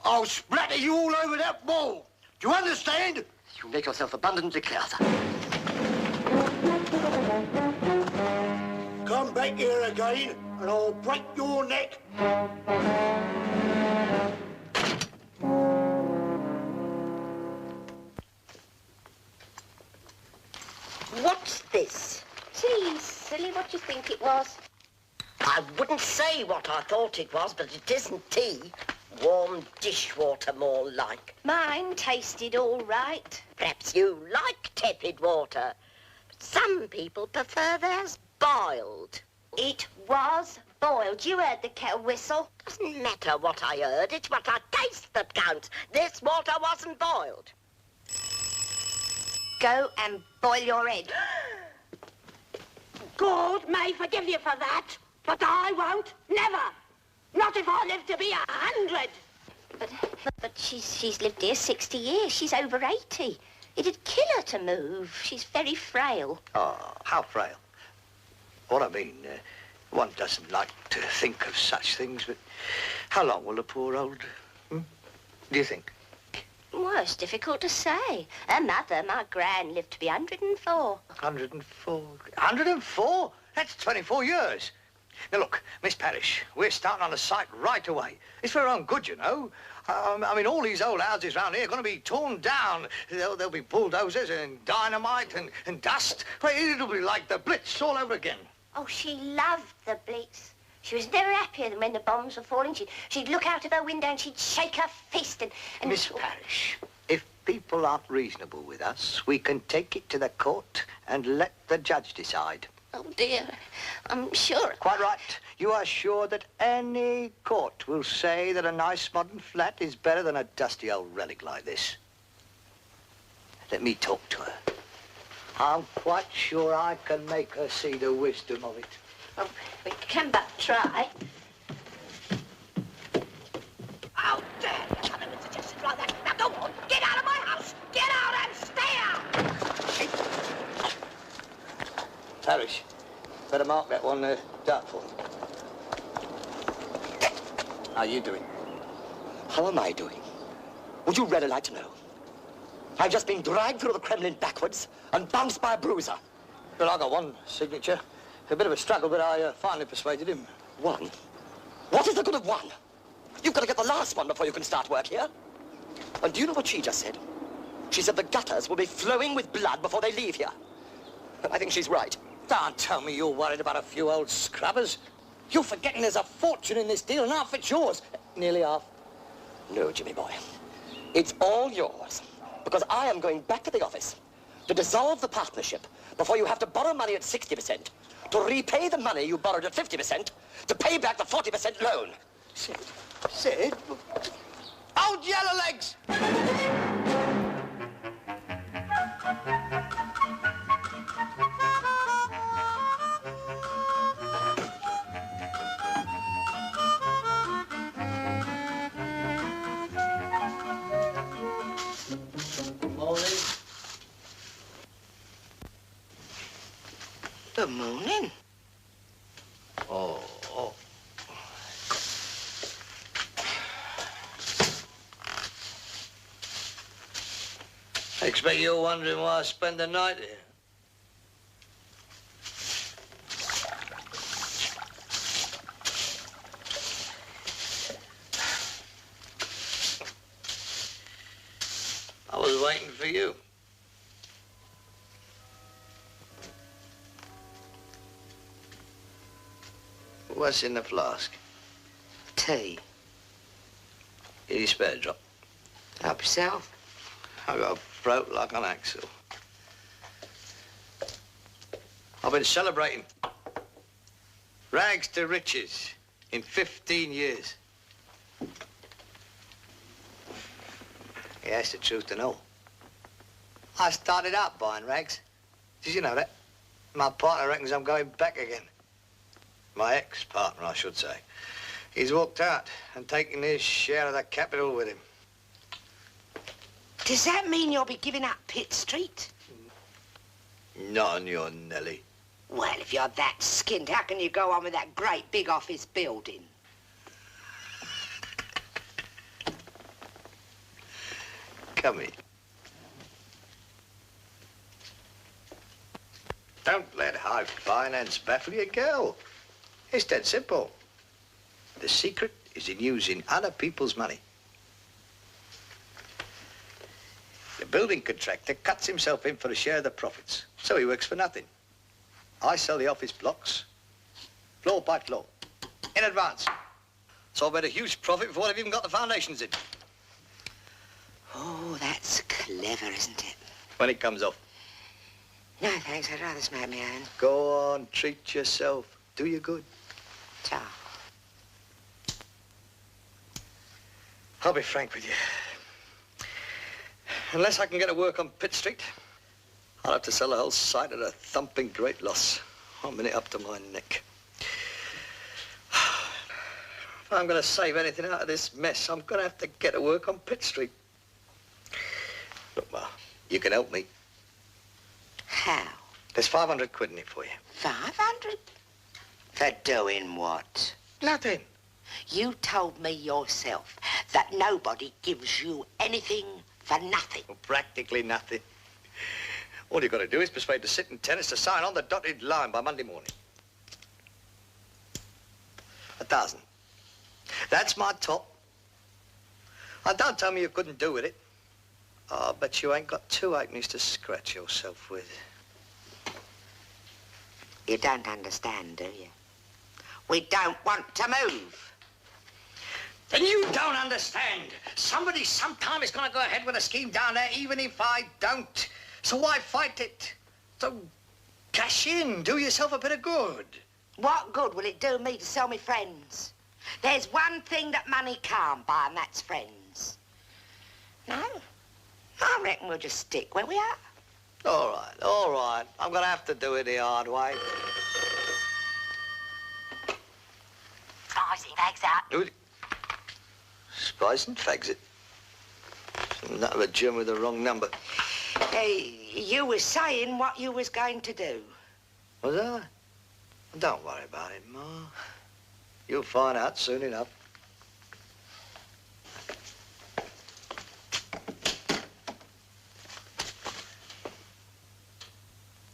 I'll splatter you all over that wall. Do you understand? You make yourself abundantly clear, sir. Come back here again, and I'll break your neck. What's this? Tea, silly. What do you think it was? I wouldn't say what I thought it was, but it isn't tea. Warm dishwater, more like. Mine tasted all right. Perhaps you like tepid water. But some people prefer theirs boiled. It was boiled. You heard the kettle whistle. Doesn't matter what I heard. It's what I taste that counts. This water wasn't boiled. Go and boil your head. God may forgive you for that, but I won't. Never. Not if I live to be 100. But she's lived here 60 years. She's over 80. It'd kill her to move. She's very frail. Oh, how frail? What I mean, one doesn't like to think of such things, but how long will the poor old... Do you think? Well, it's difficult to say. Her mother, my gran, lived to be 104. 104? 104? That's 24 years. Now, look, Miss Parrish, we're starting on the site right away. It's for our own good, you know. I mean, all these old houses round here are going to be torn down. There'll be bulldozers and dynamite and dust. Well, it'll be like the Blitz all over again. Oh, she loved the Blitz. She was never happier than when the bombs were falling. She'd look out of her window and she'd shake her fist and... Miss Parrish, if people aren't reasonable with us, we can take it to the court and let the judge decide. Oh, dear, I'm sure... Quite right. You are sure that any court will say that a nice modern flat is better than a dusty old relic like this? Let me talk to her. I'm quite sure I can make her see the wisdom of it. Oh, we can but try. How dare you come in with suggestions like that? Now, go on, get out of my house! Get out and stay out! Parrish, better mark that one dark for me. How are you doing? How am I doing? Would you really like to know? I've just been dragged through the Kremlin backwards and bounced by a bruiser. Well, I got one signature. A bit of a struggle, but I finally persuaded him. One? What is the good of one? You've got to get the last one before you can start work here. And do you know what she just said? She said the gutters will be flowing with blood before they leave here. And I think she's right. Don't tell me you're worried about a few old scrubbers. You're forgetting there's a fortune in this deal, and half it's yours. Nearly half. No, Jimmy boy. It's all yours. Because I am going back to the office to dissolve the partnership before you have to borrow money at 60%, to repay the money you borrowed at 50%, to pay back the 40% loan. Sid? Old yellow legs! Good morning. Oh. I expect you're wondering why I spend the night here. I was waiting for you. What's in the flask? Tea. Here you spare a drop. Help yourself. I got a throat like an axle. I've been celebrating rags to riches in 15 years. Yeah, it's the truth to know. I started out buying rags. Did you know that? My partner reckons I'm going back again. My ex-partner, I should say. He's walked out and taken his share of the capital with him. Does that mean you'll be giving up Pitt Street? Not on your Nelly. Well, if you're that skinned, how can you go on with that great big office building? Come here. Don't let high finance baffle your girl. It's dead simple. The secret is in using other people's money. The building contractor cuts himself in for a share of the profits, so he works for nothing. I sell the office blocks, floor by floor, in advance. So I've made a huge profit before I've even got the foundations in. Oh, that's clever, isn't it? When it comes off. No, thanks. I'd rather smoke my own. Go on, treat yourself. Do you good. Ta. I'll be frank with you. Unless I can get to work on Pitt Street, I'll have to sell the whole site at a thumping great loss. I'm in it up to my neck. If I'm going to save anything out of this mess, I'm going to have to get to work on Pitt Street. Look, Ma, you can help me. How? There's 500 quid in it for you. 500? For doing what? Nothing. You told me yourself that nobody gives you anything for nothing. Well, practically nothing. All you've got to do is persuade the sitting tenants to sign on the dotted line by Monday morning. 1,000. That's my top. And don't tell me you couldn't do with it. Oh, but you ain't got 2 halfpennies to scratch yourself with. You don't understand, do you? We don't want to move. Then you don't understand. Somebody sometime is going to go ahead with a scheme down there, even if I don't. So why fight it? So cash in, do yourself a bit of good. What good will it do me to sell me friends? There's one thing that money can't buy, and that's friends. No, I reckon we'll just stick where we are. All right. I'm going to have to do it the hard way. Spicy fags out. Spice and fags it. Nut of a German with the wrong number. Hey, you were saying what you was going to do. Was I? Don't worry about it, Ma. You'll find out soon enough.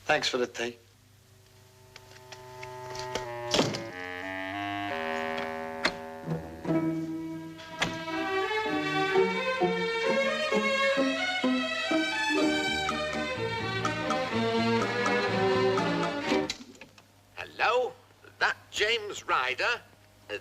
Thanks for the tea. Hello, that James Ryder.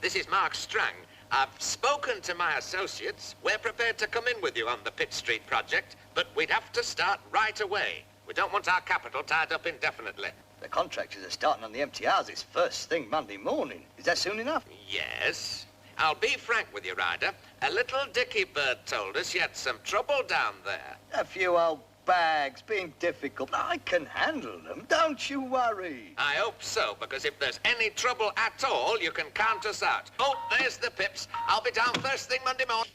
This is Mark Strang. I've spoken to my associates. We're prepared to come in with you on the Pitt Street project, but we'd have to start right away. We don't want our capital tied up indefinitely. The contractors are starting on the empty houses first thing Monday morning. Is that soon enough? Yes. I'll be frank with you, Ryder. A little dicky bird told us you had some trouble down there. A few old bags being difficult. I can handle them. Don't you worry. I hope so, because if there's any trouble at all, you can count us out. Oh, there's the pips. I'll be down first thing Monday morning.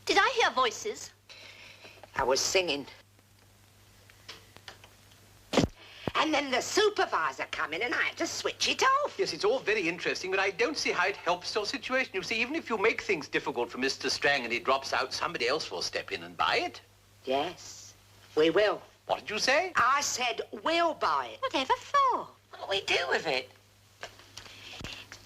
Did I hear voices? I was singing. And then the supervisor come in and I had to switch it off. Yes, it's all very interesting, but I don't see how it helps your situation. You see, even if you make things difficult for Mr. Strang and he drops out, somebody else will step in and buy it. Yes, we will. What did you say? I said we'll buy it. Whatever for? What'll we do with it?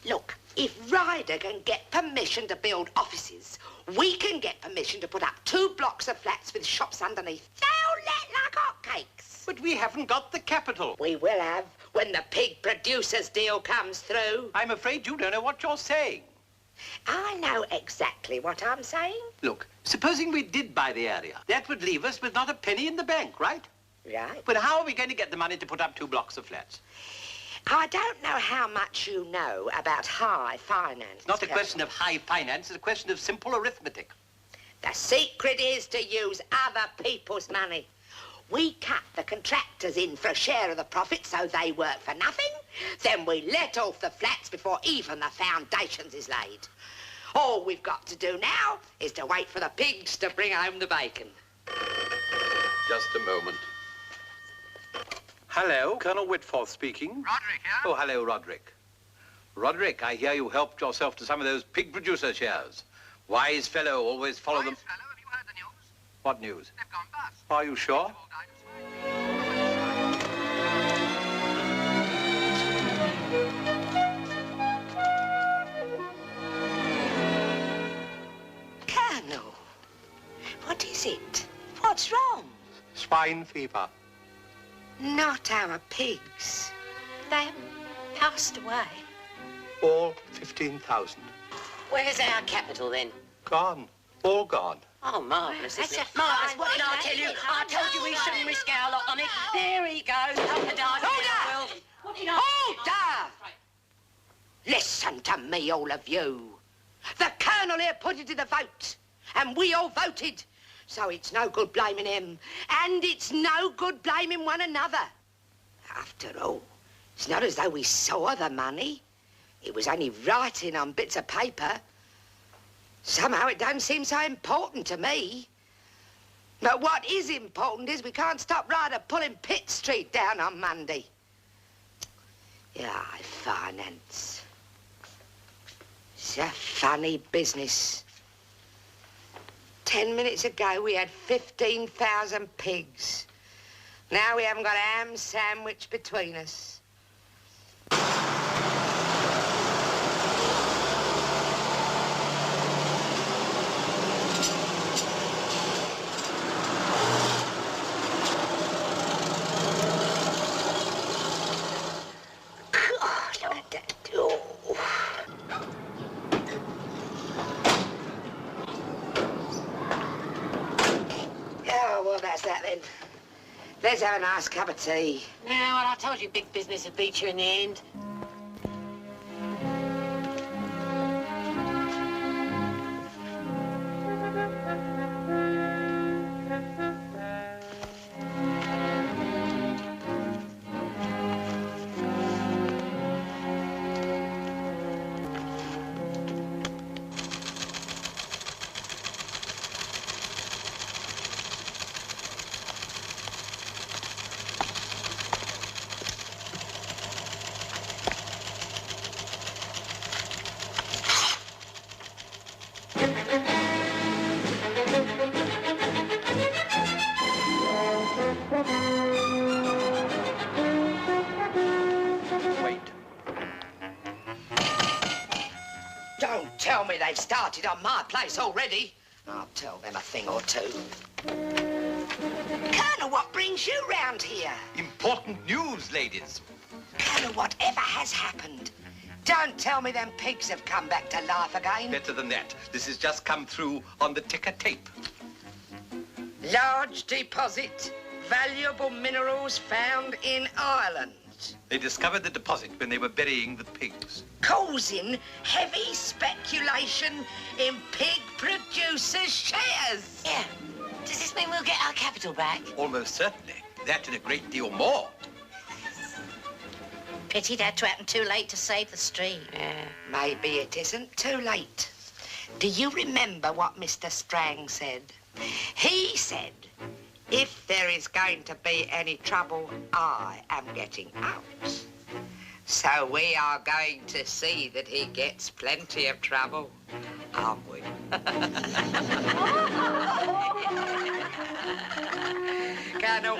Look, if Ryder can get permission to build offices, we can get permission to put up 2 blocks of flats with shops underneath. They'll let like hotcakes. But we haven't got the capital. We will have when the pig producers deal comes through. I'm afraid you don't know what you're saying. I know exactly what I'm saying. Look, supposing we did buy the area, that would leave us with not a penny in the bank, right? Right. But how are we going to get the money to put up 2 blocks of flats? I don't know how much you know about high finance. It's not a question of high finance, it's a question of simple arithmetic. The secret is to use other people's money. We cut the contractors in for a share of the profit so they work for nothing. Then we let off the flats before even the foundations is laid. All we've got to do now is to wait for the pigs to bring home the bacon. Just a moment. Hello, Colonel Whitforth speaking. Roderick here. Oh, hello, Roderick. Roderick, I hear you helped yourself to some of those pig producer shares. Wise fellow, always follow them. Wise fellow, have you heard the news? What news? They've gone bust. Are you sure? Colonel, what is it? What's wrong? Swine fever. Not our pigs. They passed away. All 15,000. Where's our capital, then? Gone. All gone. Oh, marvellous, That's isn't it? a Marvellous. fine What did I thing, tell you? isn't it? I told you we shouldn't risk our lot on it. There he goes. Hold up! Listen to me, all of you. The Colonel here put it to the vote, and we all voted. So it's no good blaming him, and it's no good blaming one another. After all, it's not as though we saw the money. It was only writing on bits of paper. Somehow it don't seem so important to me. But what is important is we can't stop Ryder pulling Pitt Street down on Monday. Yeah, finance. It's a funny business. 10 minutes ago, we had 15,000 pigs. Now we haven't got a ham sandwich between us. That's that then. Let's have a nice cup of tea. Yeah, well, I told you big business would beat you in the end. Don't tell me they've started on my place already. I'll tell them a thing or two. Colonel, what brings you round here? Important news, ladies. Colonel, whatever has happened, don't tell me them pigs have come back to life again. Better than that. This has just come through on the ticker tape. Large deposit, valuable minerals found in Ireland. They discovered the deposit when they were burying the pigs. Causing heavy speculation in pig producers' shares. Yeah. Does this mean we'll get our capital back? Almost certainly. That and a great deal more. Pity that to happen too late to save the street. Yeah, maybe it isn't too late. Do you remember what Mr. Strang said? He said, If there is going to be any trouble, I am getting out. So we are going to see that he gets plenty of trouble, aren't we? Colonel,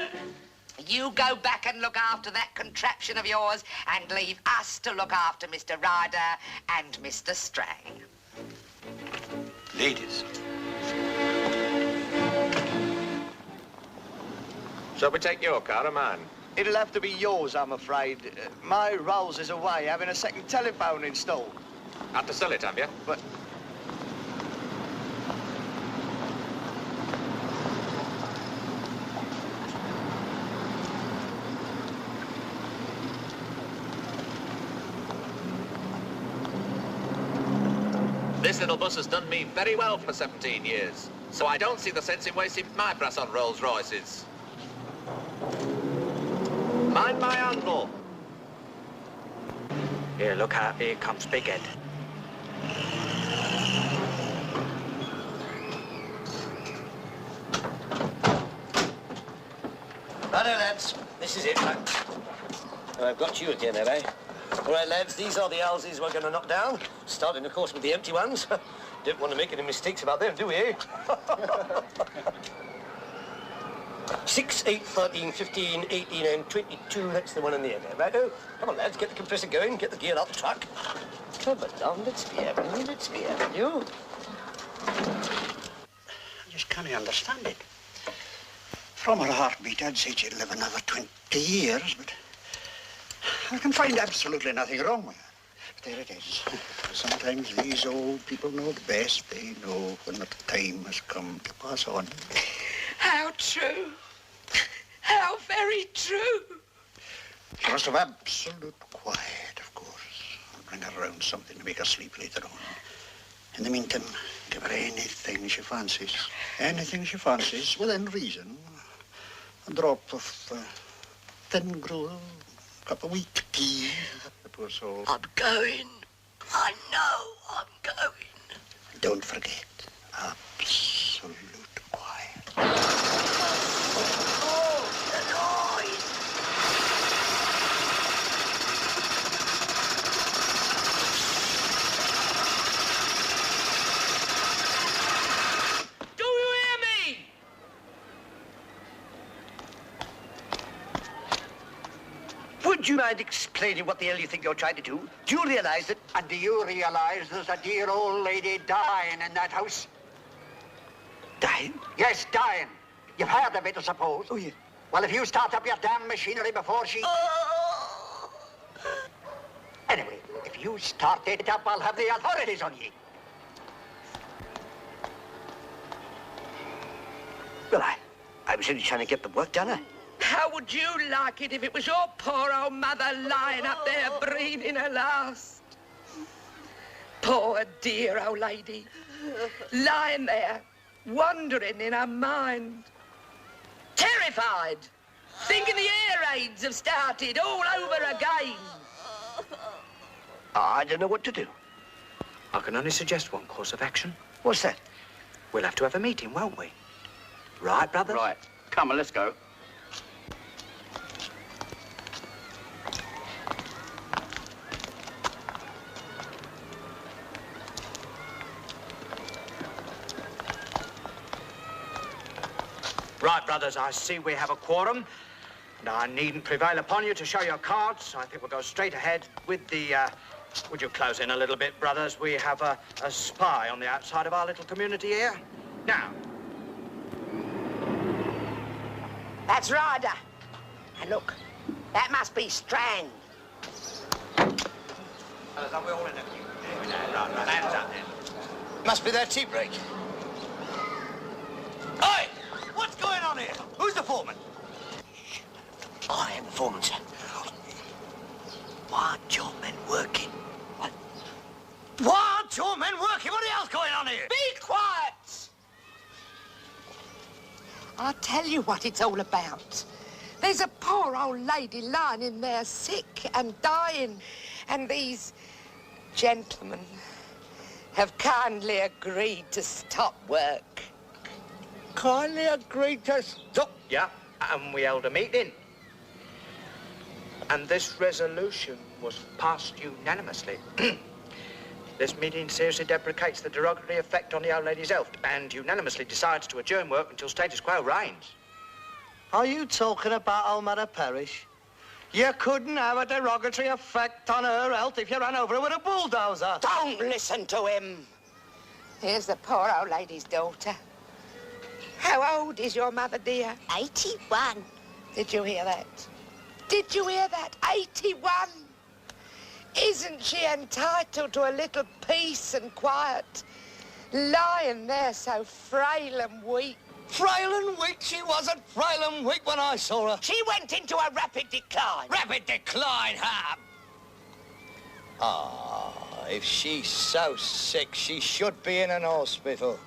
you go back and look after that contraption of yours and leave us to look after Mr. Ryder and Mr. Strang. Ladies. Shall we take your car or mine? It'll have to be yours, I'm afraid. My Rolls is away, having a second telephone installed. Had to sell it, have you? But... This little bus has done me very well for 17 years, so I don't see the sense in wasting my brass on Rolls Royces. Mind my handle. Here, look out. Here comes Big Ed. Righto, lads. This is it, folks. Oh, I've got you again, have I? All right, lads, these are the houses we're going to knock down, starting, of course, with the empty ones. Don't want to make any mistakes about them, do we, eh? 6, 8, 13, 15, 18, and 22. That's the one in the end there, righto? Come on, lads, get the compressor going, get the gear out the truck. Come along, let's be having you, let's be having you. I just can't understand it. From her heartbeat, I'd say she'd live another 20 years, but I can find absolutely nothing wrong with her. But there it is. Sometimes these old people know the best. They know when the time has come to pass on. How true. How very true. She must have absolute quiet, of course. I'll bring her around something to make her sleep later on. In the meantime, give her anything she fancies. Anything she fancies, within reason. A drop of thin gruel, a cup of wheat tea. The poor soul. I'm going. I know I'm going. Don't forget, absolute quiet. Oh, the noise! Do you hear me? Would you mind explaining what the hell you think you're trying to do? Do you realise that... And do you realise there's a dear old lady dying in that house? Dying? Yes, dying. You've heard of it, I suppose. Oh, yeah. Well, if you start up your damn machinery before she... Anyway, if you start it up, I'll have the authorities on you. Well, I was only trying to get the work done, eh? How would you like it if it was your poor old mother lying up there breathing her last? Poor dear old lady, lying there, wandering in her mind, terrified, thinking the air raids have started all over again. I don't know what to do. I can only suggest one course of action. What's that? We'll have to have a meeting, won't we? Right, brothers? Right. Come on, let's go. Right, brothers, I see we have a quorum. And I needn't prevail upon you to show your cards. I think we'll go straight ahead with the, would you close in a little bit, brothers? We have a spy on the outside of our little community here. Now. That's Ryder. And look, that must be Strang. Fellas, are we all in it? Right, hands up then. Must be their tea break. Oi! What's going on here? Who's the foreman? I am the foreman, sir. Why aren't your men working? What? Why aren't your men working? What else going on here? Be quiet! I'll tell you what it's all about. There's a poor old lady lying in there sick and dying, and these gentlemen have kindly agreed to stop work. kindly agreed to stop. Yeah, and we held a meeting. And this resolution was passed unanimously. This meeting seriously deprecates the derogatory effect on the old lady's health and unanimously decides to adjourn work until status quo reigns. Are you talking about old Mother Parish? You couldn't have a derogatory effect on her health if you ran over her with a bulldozer. Don't listen to him. Here's the poor old lady's daughter. How old is your mother, dear? 81. Did you hear that? Did you hear that? 81. Isn't she entitled to a little peace and quiet? Lying there so frail and weak. Frail and weak? She wasn't frail and weak when I saw her. She went into a rapid decline. Rapid decline, huh? If she's so sick, she should be in an hospital.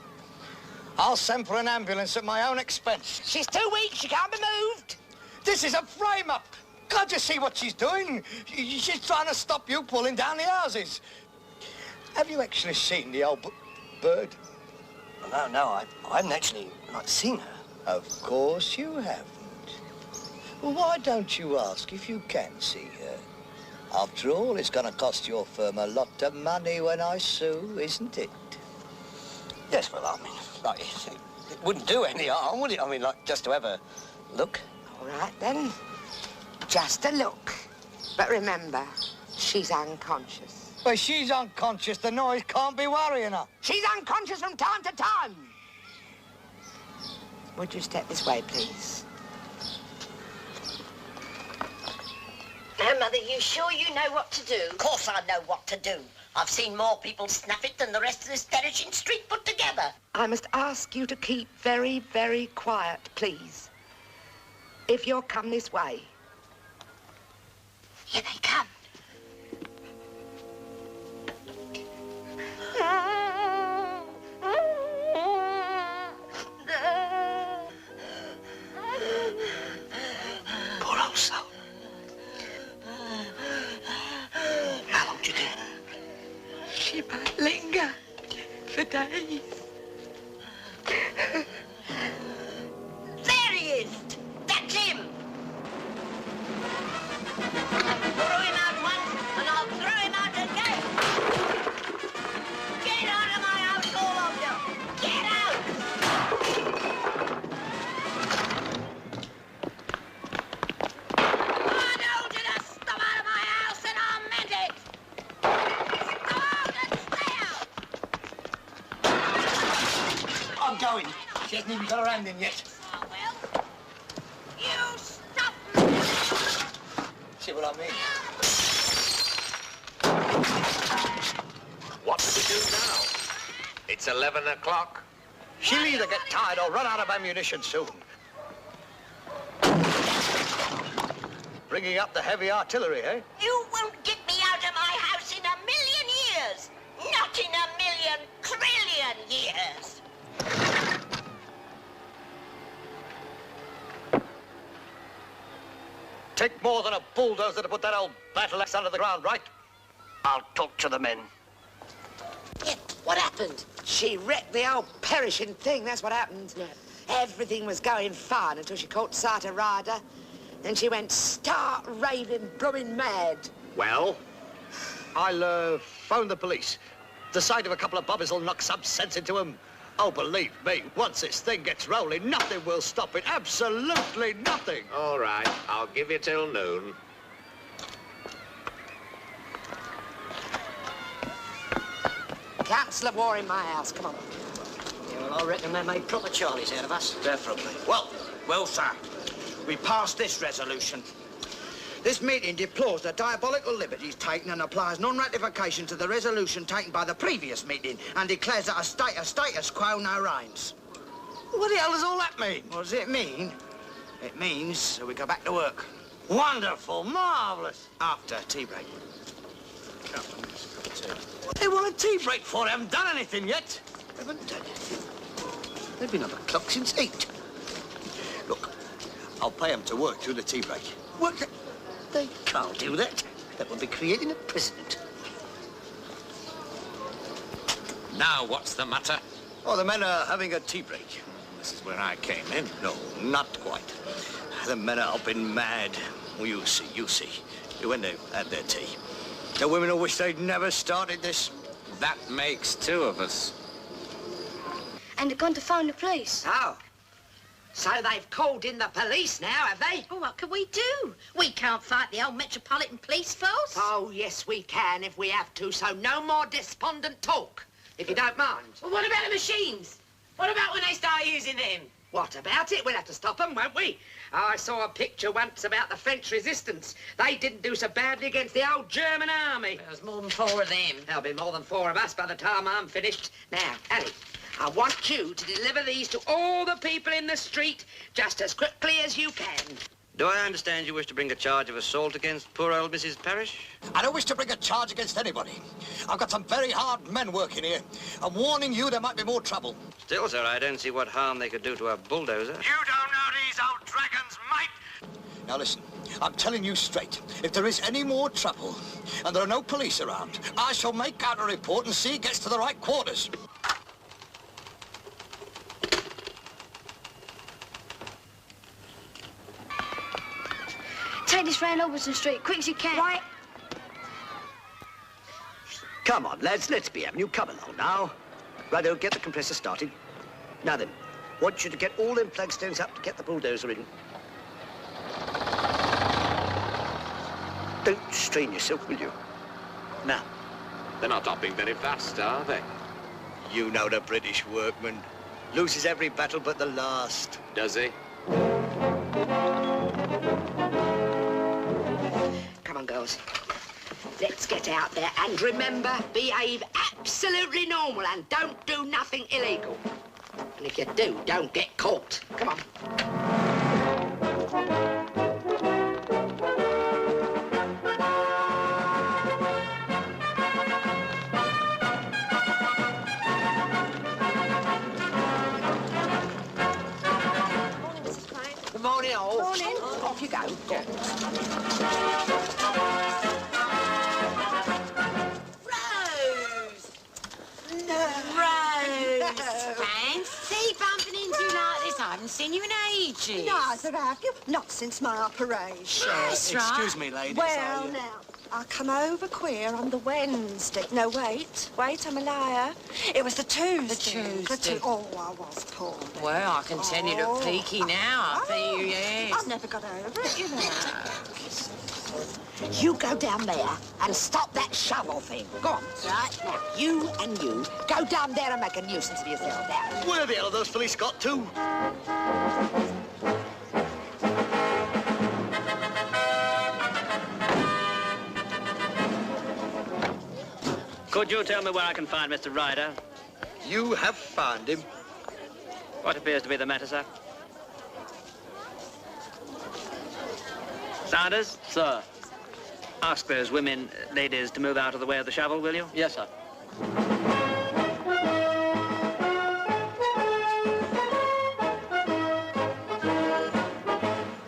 I'll send for an ambulance at my own expense. She's too weak. She can't be moved. This is a frame-up. Can't you see what she's doing? She's trying to stop you pulling down the houses. Have you actually seen the old bird? No, I haven't actually not seen her. Of course you haven't. Well, why don't you ask if you can see her? After all, it's going to cost your firm a lot of money when I sue, isn't it? Yes, well, I mean, like, it wouldn't do any harm, would it? I mean, like, just to have a look. All right, then. Just a look. But remember, she's unconscious. Well, she's unconscious. The noise can't be worrying her. She's unconscious from time to time. Would you step this way, please? Now, Mother, you sure you know what to do? Of course I know what to do. I've seen more people snuff it than the rest of this perishing street put together. I must ask you to keep very, very quiet, please. If you'll come this way. Here they come. Poor old soul. How long do you think? She might linger for days. There he is! That's him! Throw him out once, and I'll throw him out again! Get out of my house, all of you! Get out! I told you to stop out of my house, and I meant it! Stop and stay out! I'm going. She hasn't even got her hand in yet. I will. You stop! See what I mean? What do we do now? It's 11 o'clock. She'll either get tired or run out of ammunition soon. Bringing up the heavy artillery, eh? You won't get me out of my house in a million years. Not in a million trillion years. Take more than a bulldozer to put that old battle axe under the ground, right? I'll talk to the men. Yeah, what happened? She wrecked the old perishing thing, that's what happened. Everything was going fine until she caught sight of Ryder. Then she went stark raving, blooming mad. Well? I'll phone the police. The sight of a couple of bobbers will knock some sense into them. Oh, believe me, once this thing gets rolling, nothing will stop it. Absolutely nothing. All right, I'll give you till noon. Council of war in my house, come on. Yeah, well, I reckon they made proper Charlies out of us. Definitely. Well, sir, we passed this resolution. This meeting deplores the diabolical liberties taken and applies non-ratification to the resolution taken by the previous meeting and declares that a status quo now reigns. What the hell does all that mean? What does it mean? It means that we go back to work. Wonderful, marvellous. After tea break. What do they want a tea break for? They haven't done anything yet. Haven't done anything. They've been on the clock since 8. Look, I'll pay them to work through the tea break. Work? They can't do that. That would be creating a precedent. Now, what's the matter? Oh, the men are having a tea break. This is where I came in. No, not quite. The men are up in mad. Well, you see. When they've had their tea. The women will wish they'd never started this. That makes two of us. And they're going to phone the police. Oh. So they've called in the police now, have they? Well, what can we do? We can't fight the old Metropolitan Police Force. Oh, yes, we can if we have to, so no more despondent talk, if you don't mind. Well, what about the machines? What about when they start using them? What about it? We'll have to stop them, won't we? I saw a picture once about the French resistance. They didn't do so badly against the old German army. There's more than 4 of them. There'll be more than 4 of us by the time I'm finished. Now, Annie, I want you to deliver these to all the people in the street just as quickly as you can. Do I understand you wish to bring a charge of assault against poor old Mrs. Parrish? I don't wish to bring a charge against anybody. I've got some very hard men working here. I'm warning you there might be more trouble. Still, sir, I don't see what harm they could do to a bulldozer. You don't know these old dragons, mate. Now listen, I'm telling you straight. If there is any more trouble and there are no police around, I shall make out a report and see it gets to the right quarters. Take this round Alberton Street, quick as you can. Right. Come on, lads, let's be having you. Come along now. Righto, get the compressor started. Now then, want you to get all them flagstones up to get the bulldozer in. Don't strain yourself, will you? Now. They're not hopping very fast, are they? You know the British workman. Loses every battle but the last. Does he? Come on, girls. Let's get out there and remember, behave absolutely normal and don't do nothing illegal. And if you do, don't get caught. Come on. Good morning, all. Morning. Off you go. Fancy bumping into you like this. I haven't seen you in ages. Neither have you. Not since my operation. That's right. Excuse me, ladies. Well, now, I come over queer on the Wednesday. No, wait, I'm a liar. It was the Tuesday. The Tuesday. Oh, I was poor. Well, I can tell you look peaky now. I feel you, yes. I've never got over it, you know. You go down there and stop that shovel thing. Go on. Right. Now, you and you go down there and make a nuisance of yourself. Now. Where the hell have those police got to? Could you tell me where I can find Mr. Ryder? You have found him. What appears to be the matter, sir? Sanders? Sir. Ask those women, ladies, to move out of the way of the shovel, will you? Yes, sir.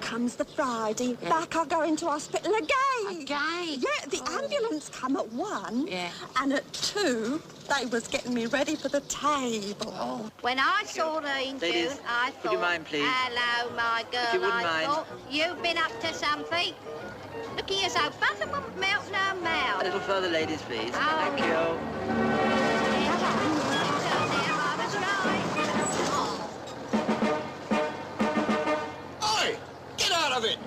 Comes the Friday, back I go into hospital again. Again? Yeah, the ambulance come at 1, and at 2, they was getting me ready for the table. Oh. When I saw her in Ladies, June, I thought, would you mind, please? hello, my girl, If you wouldn't I mind. thought, you've been up to something. Look at you, so butter won't melt no mouth. A little further, ladies, please. Oh. Thank you. Oi! Get out of it!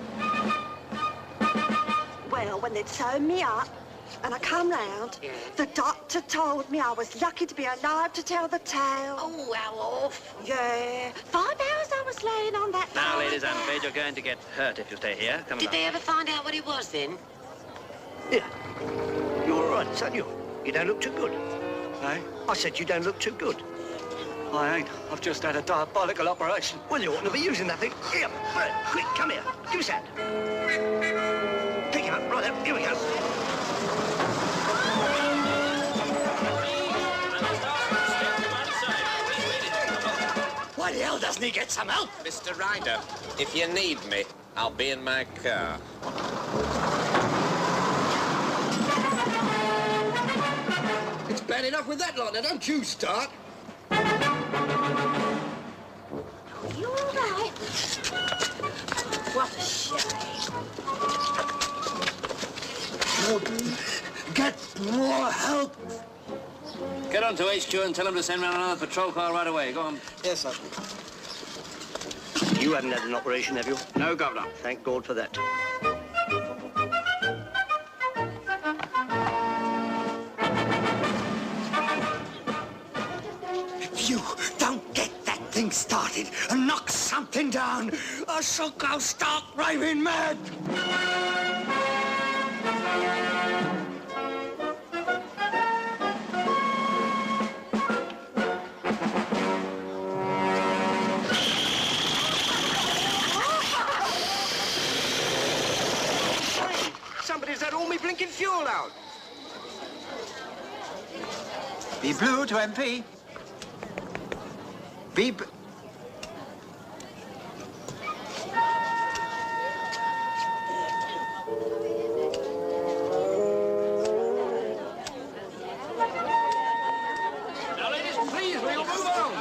Well, when they'd sewn me up, and I come round, the doctor told me I was lucky to be alive to tell the tale. Oh, how awful. Yeah. 5 hours I was laying on that Now, floor. ladies, I'm afraid you're going to get hurt if you stay here. Come Did along. they ever find out what it was then? Yeah. You're all right, son, you don't look too good. Eh? I said you don't look too good. I ain't. I've just had a diabolical operation. Well, you oughtn't to be using that thing. Here, Bert, quick, come here. Give us that. Pick him up, right there. Here we go. Why the hell doesn't he get some help? Mr. Ryder, if you need me, I'll be in my car. It's bad enough with that lot. Now, don't you start. You all right? What a shame. Get more help. Get on to HQ and tell them to send round another patrol car right away. Go on. Yes, sir. You haven't had an operation, have you? No, Governor. Thank God for that. If you don't get that thing started and knock something down, I shall go stark raving mad. Somebody's had all me blinking fuel out. Be blue to MP. Be... Now, ladies, please, will you move on?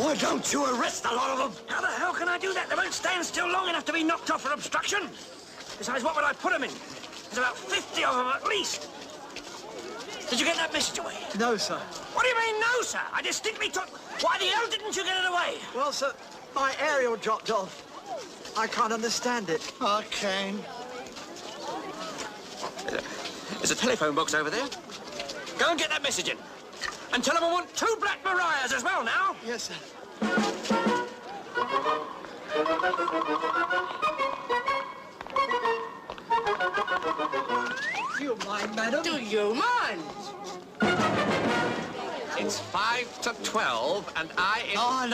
Why don't you arrest a lot of them? How the hell can I do that? They won't stand still long enough to be knocked off for obstruction. Besides, what would I put them in? There's about 50 of them at least. Did you get that message away? No, sir. What do you mean, no, sir? I distinctly took... Why the hell didn't you get it away? Well, sir, my aerial dropped off. I can't understand it. I can. There's a telephone box over there. Go and get that message in. And tell them I want 2 Black Mariahs as well now. Yes, sir. Do you mind, madam? Do you mind? It's 5 to 12, and Oh,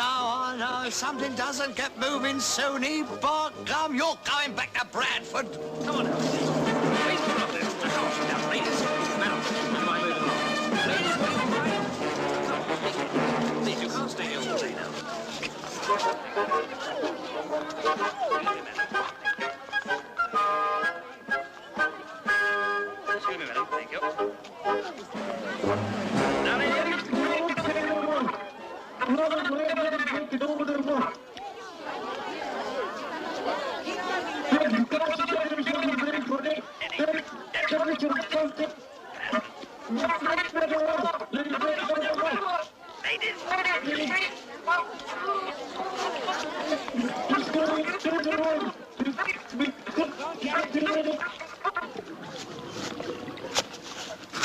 no. Something doesn't get moving soon. By gum, you're going back to Bradford. Come on now. Please move up there. Now, ladies. Madam, how do I move along? Ladies, will you mind? Come, please, you can't stay here all day now. Excuse me, madam. Thank you. Now, ladies.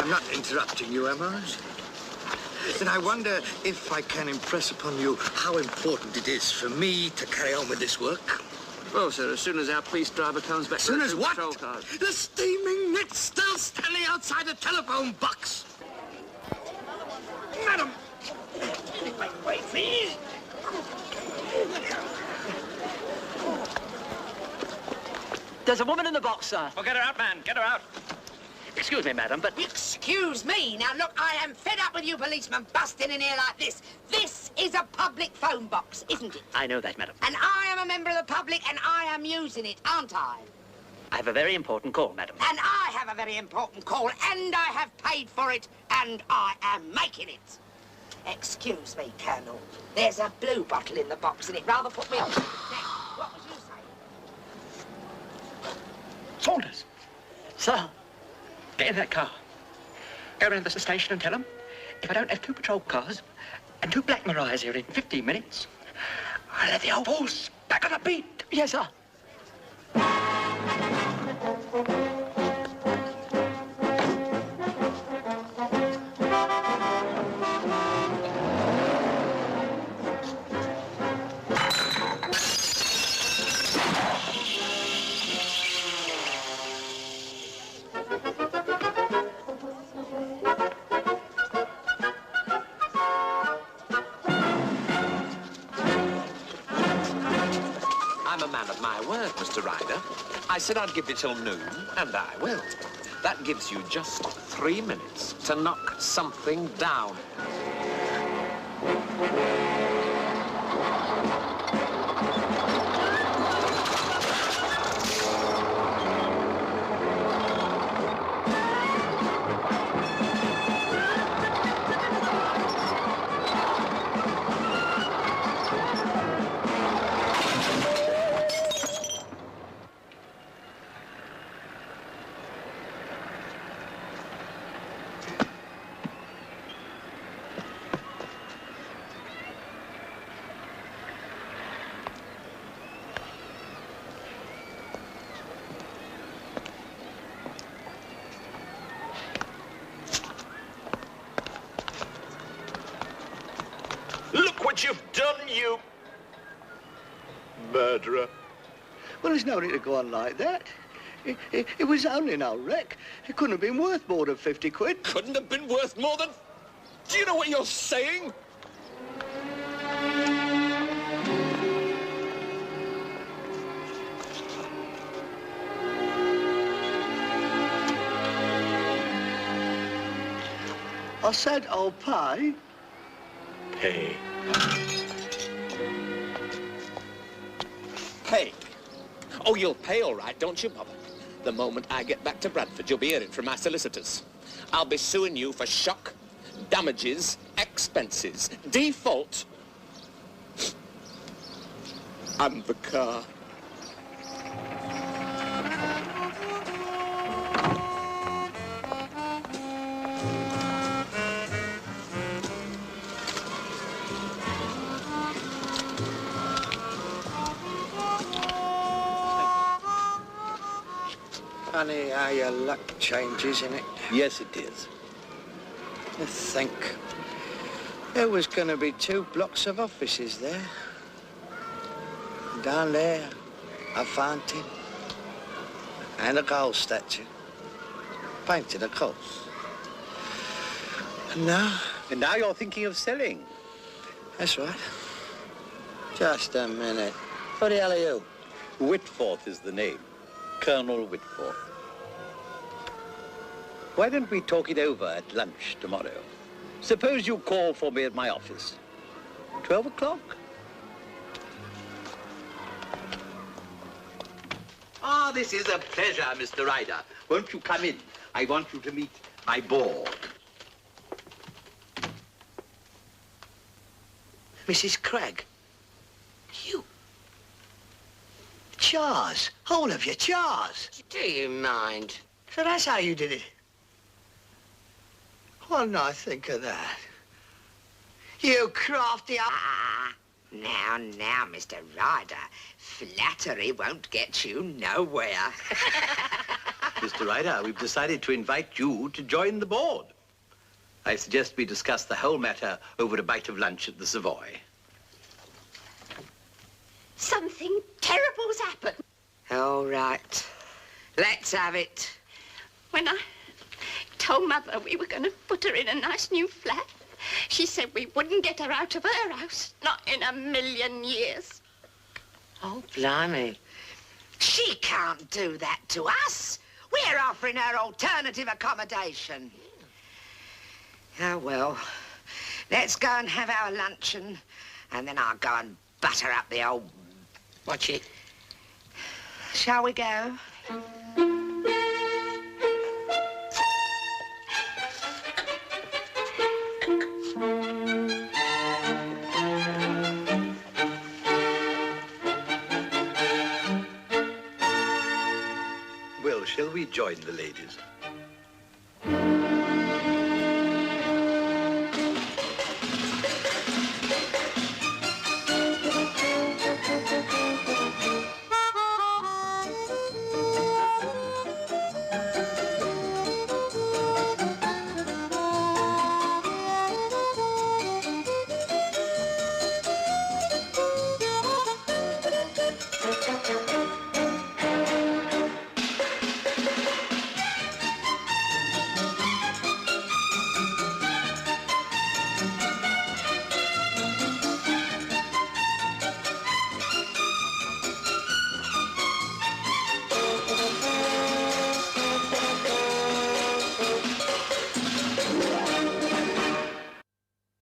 I'm not interrupting you, am I? Then I wonder if I can impress upon you how important it is for me to carry on with this work. Well, sir, as soon as our police driver comes back... As soon as what? Patrol cars. The steaming mit's still standing outside the telephone box. Madam! Wait, please! There's a woman in the box, sir. Well, get her out, man. Get her out. Excuse me, madam, but... Excuse me. Now, look, I am fed up with you policemen busting in here like this. This is a public phone box, isn't it? I know that, madam. And I am a member of the public, and I am using it, aren't I? I have a very important call, madam. And I have a very important call, and I have paid for it, and I am making it. Excuse me, Colonel. There's a blue bottle in the box, and it rather put me off. Now, what was you saying? Saunders. Sir. Get in that car. Go round to the station and tell them if I don't have 2 patrol cars and 2 Black Mariahs here in 15 minutes, I'll have the old horse back on the beat. Yes, sir. I'm a man of my word, Mr. Ryder. I said I'd give you till noon, and I will. That gives you just 3 minutes to knock something down. what you've done, you murderer. Well, there's no need to go on like that. It was only an old wreck. It couldn't have been worth more than 50 quid. Couldn't have been worth more than... Do you know what you're saying? I said I'll pay. Pay. Pay? Oh, you'll pay all right, don't you, Papa? The moment I get back to Bradford, you'll be hearing from my solicitors. I'll be suing you for shock, damages, expenses, default, and the car. Funny how your luck changes, innit? Yes, it is. To think. There was going to be 2 blocks of offices there. Down there, a fountain. And a gold statue. Painted, of course. And now? And now you're thinking of selling? That's right. Just a minute. Who the hell are you? Whitforth is the name. Colonel Whitforth. Why don't we talk it over at lunch tomorrow? Suppose you call for me at my office. 12 o'clock? Ah, this is a pleasure, Mr. Ryder. Won't you come in? I want you to meet my board. Mrs. Cragg. You. Charles. All of you, Charles. Do you mind? So that's how you did it. What did I think of that? You crafty... Now, Mr. Ryder, flattery won't get you nowhere. Mr. Ryder, we've decided to invite you to join the board. I suggest we discuss the whole matter over a bite of lunch at the Savoy. Something terrible's happened. All right. Let's have it. When I told Mother we were going to put her in a nice new flat, she said we wouldn't get her out of her house. Not in a million years. Oh, blimey. She can't do that to us. We're offering her alternative accommodation. Oh, well. Let's go and have our luncheon, and then I'll go and butter up the old... Watch it. Shall we go? Well, shall we join the ladies?